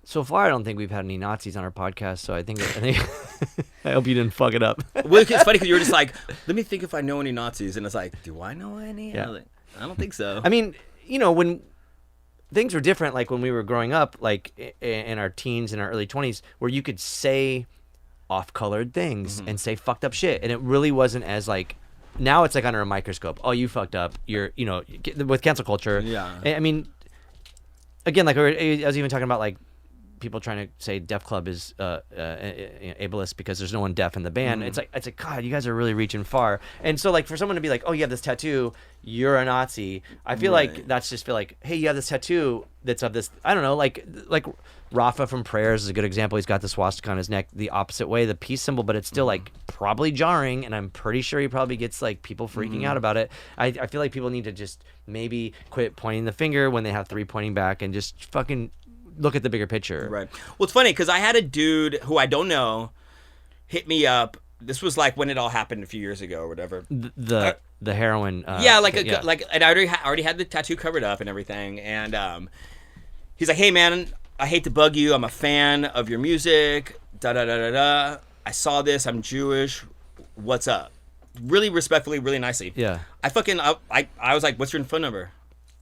so far I don't think we've had any Nazis on our podcast, so I think I hope you didn't fuck it up. Well, it's funny because you were just like, let me think if I know any Nazis, and it's like, do I know any? Yeah. I don't think so. I mean, when things were different, like when we were growing up, like in our teens and our early 20s, where you could say off-colored things and say fucked up shit, and it really wasn't as like. Now it's like under a microscope. Oh, you fucked up. You're, with cancel culture. Yeah. I mean, again, like I was even talking about like people trying to say Def Club is ableist because there's no one deaf in the band. It's like God, you guys are really reaching far. And so like for someone to be like, oh, you have this tattoo, you're a Nazi. I feel like that's just feel like, hey, you have this tattoo that's of this. I don't know, like Rafa from Prayers is a good example. He's got the swastika on his neck the opposite way, the peace symbol, but it's still like probably jarring, and I'm pretty sure he probably gets like people freaking out about it. I feel like people need to just maybe quit pointing the finger when they have three pointing back and just fucking look at the bigger picture. Right. Well, it's funny because I had a dude who I don't know hit me up. This was like when it all happened a few years ago or whatever. The heroin. And I already had the tattoo covered up and everything, and he's like, "Hey man, I hate to bug you. I'm a fan of your music. Da da da da da. I saw this. I'm Jewish. What's up?" Really respectfully, really nicely. Yeah. I was like, "What's your phone number?"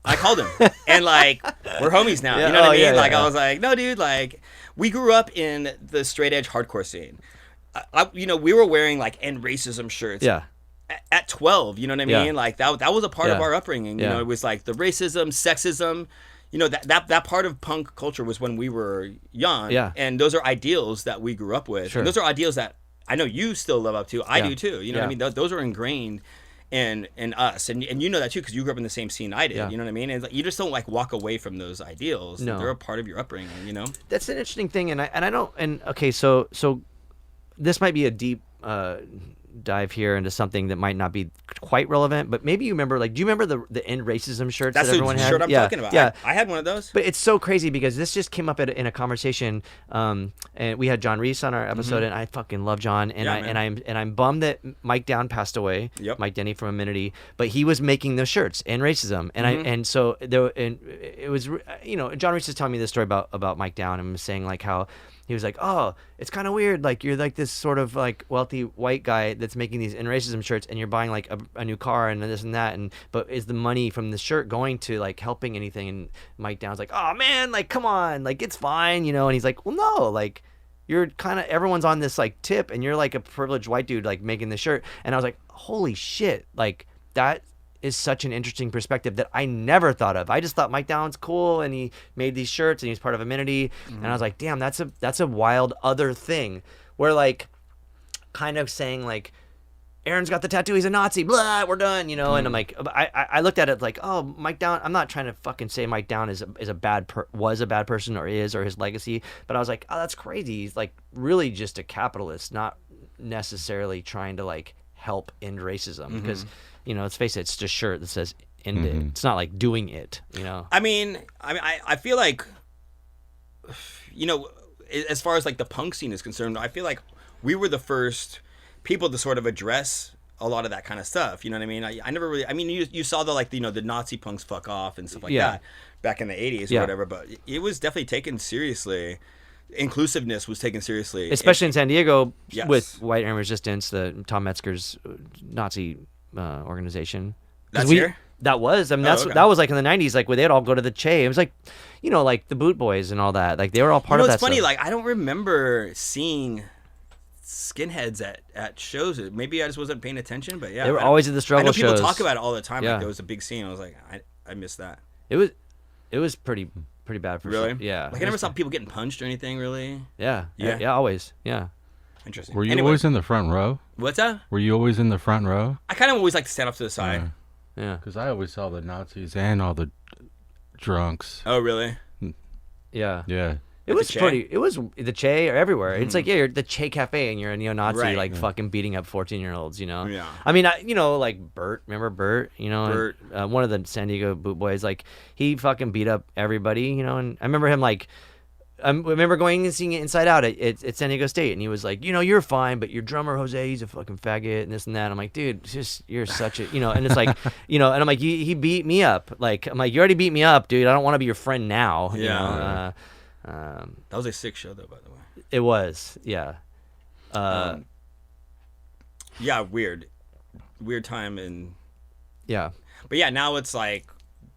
I called him, and like we're homies now. You know what I mean? I was like, "No, dude. Like, we grew up in the straight edge hardcore scene. We were wearing like end racism shirts. Yeah. At 12, you know what I mean? Yeah. Like that was a part of our upbringing. You know, it was like the racism, sexism. You know, that part of punk culture was when we were young. Yeah. And those are ideals that we grew up with. Sure. And those are ideals that I know you still live up to. I do too. You know what I mean? Those are ingrained in us. And you know that too because you grew up in the same scene I did. Yeah. You know what I mean? And you just don't like walk away from those ideals. No. They're a part of your upbringing, you know? That's an interesting thing. So this might be a deep dive here into something that might not be quite relevant, but maybe you remember, like, do you remember the end racism shirts that everyone had? That's the shirt I'm talking about. Yeah. I had one of those. But it's so crazy because this just came up in a conversation, and we had John Reese on our episode, and I fucking love John, and I'm bummed that Mike Down passed away. Yep. Mike Denny from Amenity, but he was making those shirts, end racism, and so there, and it was, John Reese is telling me this story about Mike Down and was saying like how. He was like, oh, it's kind of weird. Like, you're like this sort of like wealthy white guy that's making these end racism shirts, and you're buying like a new car and this and that. But is the money from the shirt going to like helping anything? And Mike Down's like, oh man, like, come on, like, it's fine, And he's like, well, no, like, you're kind of, everyone's on this like tip, and you're like a privileged white dude like making the shirt. And I was like, holy shit, like that is such an interesting perspective that I never thought of. I just thought Mike Down's cool and he made these shirts and he's part of Amenity. And I was like, damn, that's a wild other thing where like kind of saying like, Aaron's got the tattoo, he's a Nazi, blah, we're done, And I'm like, I looked at it like, oh, Mike Down, I'm not trying to fucking say Mike Down was a bad person or is, or his legacy, but I was like, oh, that's crazy. He's like really just a capitalist, not necessarily trying to like help end racism because let's face it, it's just a shirt that says end it. It's not like doing it, I mean, I feel like, as far as like the punk scene is concerned, I feel like we were the first people to sort of address a lot of that kind of stuff. You know what I mean? I never really, you saw the like, the Nazi punks fuck off and stuff like that back in the 80s or whatever, but it was definitely taken seriously. Inclusiveness was taken seriously. Especially in San Diego with White Arm Resistance, the Tom Metzger's Nazi organization. That's here? That was. That was like in the 90s, like where they'd all go to the Che. It was like, like the Boot Boys and all that. Like they were all part of that. It's funny, stuff. like I don't remember seeing skinheads at shows. Maybe I just wasn't paying attention, but they were always at the struggle shows. I know people talk about it all the time. Like there was a big scene. I was like, I missed that. It was pretty bad for really. Some, yeah. Like I never saw people getting punched or anything. Really. Yeah. Always. Yeah. Interesting. Were you always in the front row? What's that? Were you always in the front row? I kind of always like to stand off to the side. Yeah. Because I always saw the Nazis and all the drunks. Oh really? Yeah. Yeah. It was the Che or everywhere. It's like, you're at the Che Cafe and you're a neo-Nazi, fucking beating up 14-year-olds, Yeah. I mean, like Bert, remember Bert? Bert. One of the San Diego Boot Boys, like, he fucking beat up everybody, and I remember him, like, I remember going and seeing it Inside Out at San Diego State, and he was like, you're fine, but your drummer, Jose, he's a fucking faggot, and this and that. I'm like, dude, you're such a, and it's like, and I'm like, he beat me up. Like, I'm like, you already beat me up, dude. I don't want to be your friend now. Yeah. That was a sick show, though, by the way. It was, yeah. Yeah, weird time in Yeah. But yeah, now it's like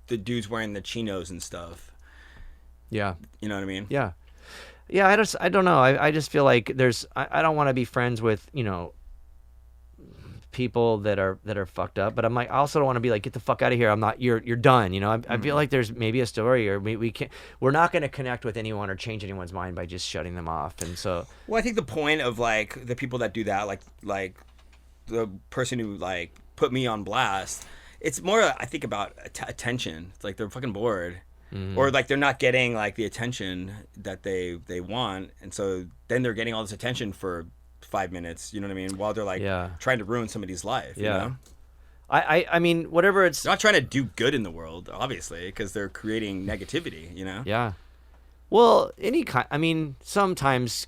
the dudes wearing the chinos and stuff. Yeah. You know what I mean? Yeah. Yeah, I don't know. I just feel like I don't want to be friends with, people that are fucked up, but I'm like, I also don't want to be like, get the fuck out of here. I'm not, you're done. I feel like there's maybe a story, or we're not going to connect with anyone or change anyone's mind by just shutting them off. And so, well, I think the point of like the people that do that, like the person who like put me on blast, it's more, I think, about attention. It's like they're fucking bored. Or like they're not getting like the attention that they want, and so then they're getting all this attention for 5 minutes, you know what I mean, while they're like trying to ruin somebody's life. You know? I mean, whatever, it's they're not trying to do good in the world, obviously, because they're creating negativity, Yeah. Well, I mean, sometimes,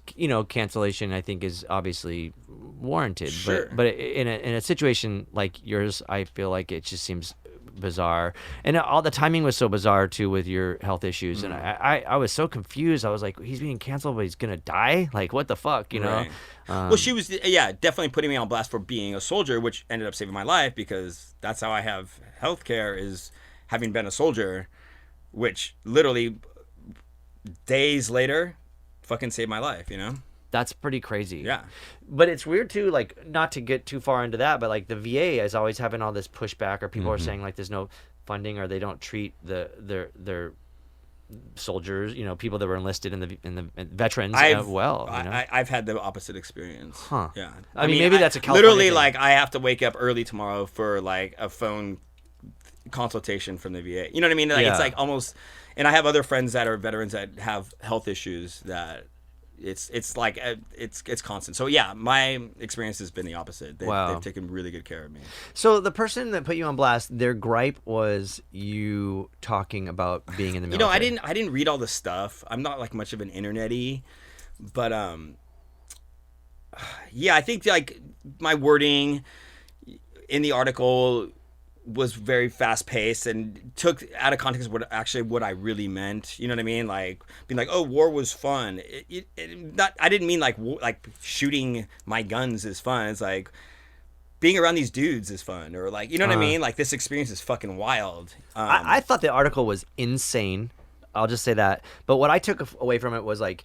cancellation, I think, is obviously warranted. Sure. But in a situation like yours, I feel like it just seems bizarre. And all the timing was so bizarre, too, with your health issues. And I was so confused. I was like, he's being canceled, but he's going to die? Like, what the fuck, you know? Right. Well, she was, definitely putting me on blast for being a soldier, which ended up saving my life, because that's how I have health care, is having been a soldier, which literally days later fucking saved my life, That's pretty crazy. Yeah. But it's weird too, like, not to get too far into that, but like the VA is always having all this pushback, or people are saying like there's no funding, or they don't treat their soldiers, people that were enlisted in the veterans well. I've had the opposite experience. Huh. Yeah. I mean, maybe that's a California literally thing. like I have to wake up early tomorrow for like a phone consultation from the VA. You know what I mean? Like, it's like almost, and I have other friends that are veterans that have health issues that it's like it's constant. So yeah, my experience has been the opposite. They've taken really good care of me. So the person that put you on blast, their gripe was you talking about being in the military. I didn't read all the stuff. I'm not like much of an internet-y, but I think like my wording in the article was very fast paced and took out of context what I really meant. You know what I mean? Like being like, oh, war was fun. I didn't mean like shooting my guns is fun. It's like being around these dudes is fun, or like, you know what I mean? Like, this experience is fucking wild. I thought the article was insane. I'll just say that. But what I took away from it was like,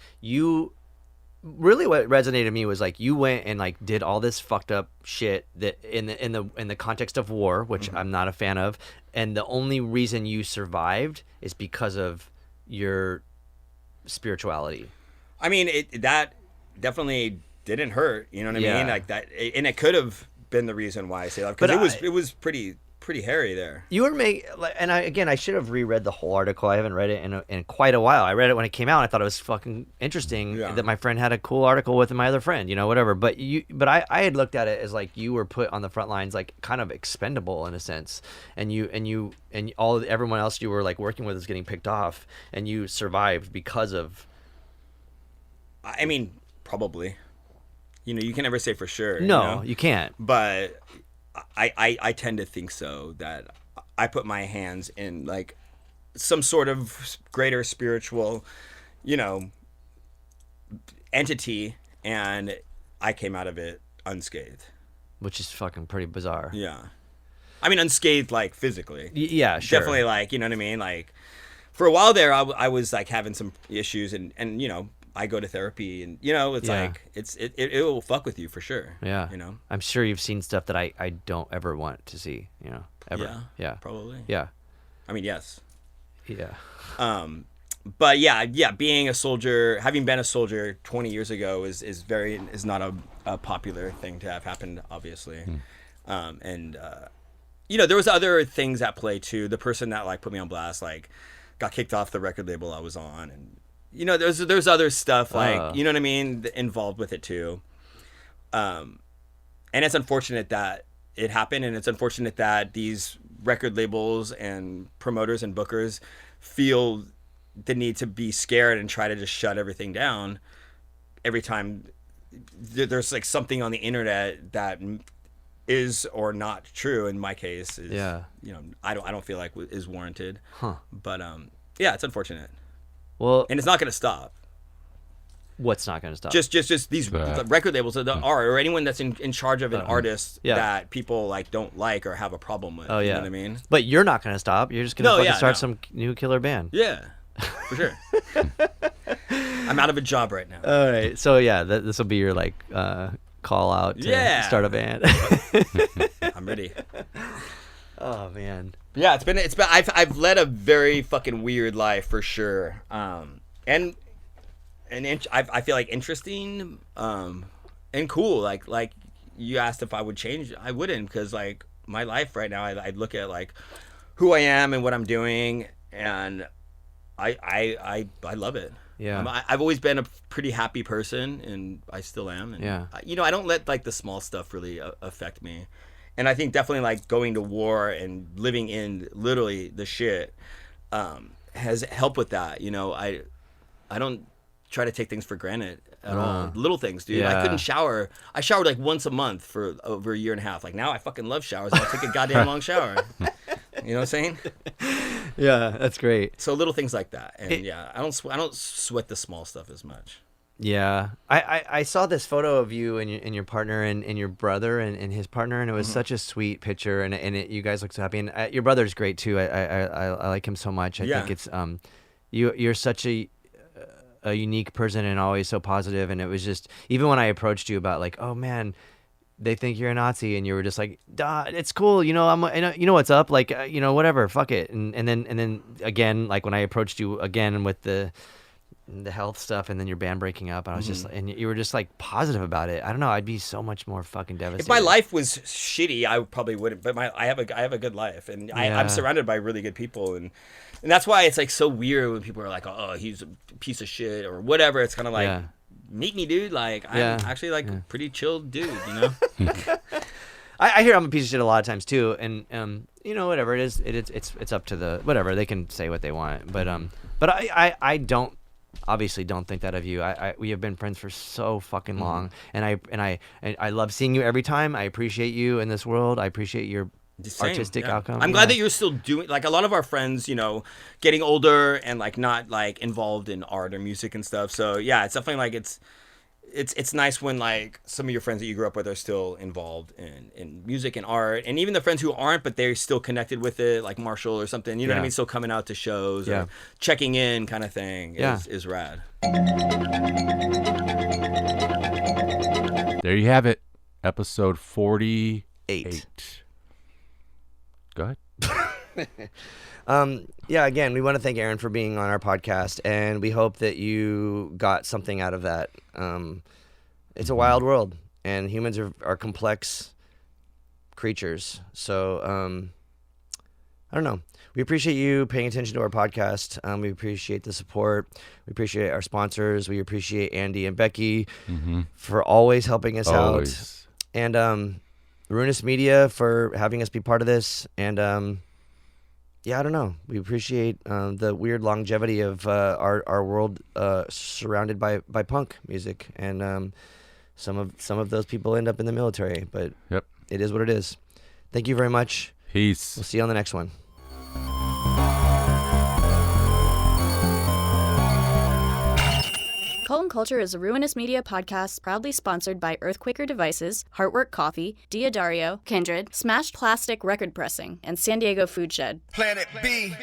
really what resonated to me was like, you went and like did all this fucked up shit that in the context of war, which I'm not a fan of, and the only reason you survived is because of your spirituality. I mean, that definitely didn't hurt, you know what I mean? Like that, and it could have been the reason why I say that, because it was pretty hairy there. You were and I should have reread the whole article. I haven't read it in quite a while. I read it when it came out. I thought it was fucking interesting that my friend had a cool article with my other friend, whatever. But I had looked at it as like you were put on the front lines, like kind of expendable in a sense, and everyone else you were like working with is getting picked off, and you survived because of. I mean, probably. You can never say for sure. No, you can't. But I tend to think so, that I put my hands in like some sort of greater spiritual, entity, and I came out of it unscathed. Which is fucking pretty bizarre. Yeah. I mean, unscathed, like physically. Yeah, sure. Definitely, like, you know what I mean? Like, for a while there, I was like having some issues, and I go to therapy, and it's like it will fuck with you for sure. Yeah. I'm sure you've seen stuff that I don't ever want to see, ever. Yeah. Probably. Yeah. I mean, yes. Yeah. But being a soldier, having been a soldier 20 years ago is not a popular thing to have happened, obviously. There was other things at play too. The person that like put me on blast like got kicked off the record label I was on, and there's other stuff like, you know what I mean, involved with it too. And it's unfortunate that it happened, and it's unfortunate that these record labels and promoters and bookers feel the need to be scared and try to just shut everything down every time there's like something on the internet that is or not true. In my case, is, I don't feel like is warranted. But it's unfortunate. Well, and it's not going to stop. What's not going to stop? Just these record labels that are, or anyone that's in charge of an artist that people like don't like or have a problem with. Oh yeah, you know what I mean. But you're not going to stop. You're just going to start some new killer band. Yeah, for sure. I'm out of a job right now. All right, so yeah, this will be your like call out to start a band. I'm ready. Oh man. Yeah, it's been. I've led a very fucking weird life for sure. And I feel like interesting, and cool. Like you asked if I would change, I wouldn't, because like my life right now, I look at like who I am and what I'm doing, and I love it. Yeah. I've always been a pretty happy person, and I still am. And, I don't let like the small stuff really affect me. And I think definitely like going to war and living in literally the shit has helped with that. I don't try to take things for granted at all. Little things, dude. I couldn't shower. I showered like once a month for over a year and a half. Like now I fucking love showers. I'll take a goddamn long shower. You know what I'm saying? Yeah, that's great. So little things like that. And I don't sweat the small stuff as much. Yeah, I saw this photo of you and your partner and your brother and his partner, and it was such a sweet picture, and you guys look so happy, and your brother's great too. I like him so much. I think it's you're such a unique person and always so positive, and it was just, even when I approached you about like, oh man, they think you're a Nazi, and you were just like, duh, it's cool, you know what's up, like whatever, fuck it, and then again, like when I approached you again with the health stuff, and then your band breaking up, and I was just, and you were just like positive about it. I don't know, I'd be so much more fucking devastated. If my life was shitty, I probably wouldn't, but I have a good life, and I'm surrounded by really good people, and that's why it's like so weird when people are like, oh, he's a piece of shit or whatever. It's kind of like, meet me, dude. Like I'm actually like a pretty chill dude, I hear I'm a piece of shit a lot of times too, and whatever it is, it's up to the whatever, they can say what they want, but I don't think that of you. We have been friends for so fucking long, and I love seeing you every time. I appreciate you in this world. I appreciate your artistic outcome. I'm glad that you're still doing, like, a lot of our friends, getting older and like not like involved in art or music and stuff. So yeah, it's definitely like it's nice when like some of your friends that you grew up with are still involved in music and art, and even the friends who aren't, but they're still connected with it, like Marshall or something, you know what I mean? Still coming out to shows or checking in kind of thing is rad. There you have it. Episode 48. Go ahead. Again, we want to thank Aaron for being on our podcast, and we hope that you got something out of that. It's a wild world, and humans are complex creatures. So, I don't know. We appreciate you paying attention to our podcast. We appreciate the support. We appreciate our sponsors. We appreciate Andy and Becky for always helping us out. And Ruinous Media for having us be part of this. And I don't know. We appreciate the weird longevity of our world surrounded by punk music, and some of those people end up in the military. But it is what it is. Thank you very much. Peace. We'll see you on the next one. Cult and Culture is a Ruinous Media podcast proudly sponsored by Earthquaker Devices, Heartwork Coffee, Diodario, Kindred, Smashed Plastic Record Pressing, and San Diego Food Shed. Planet B.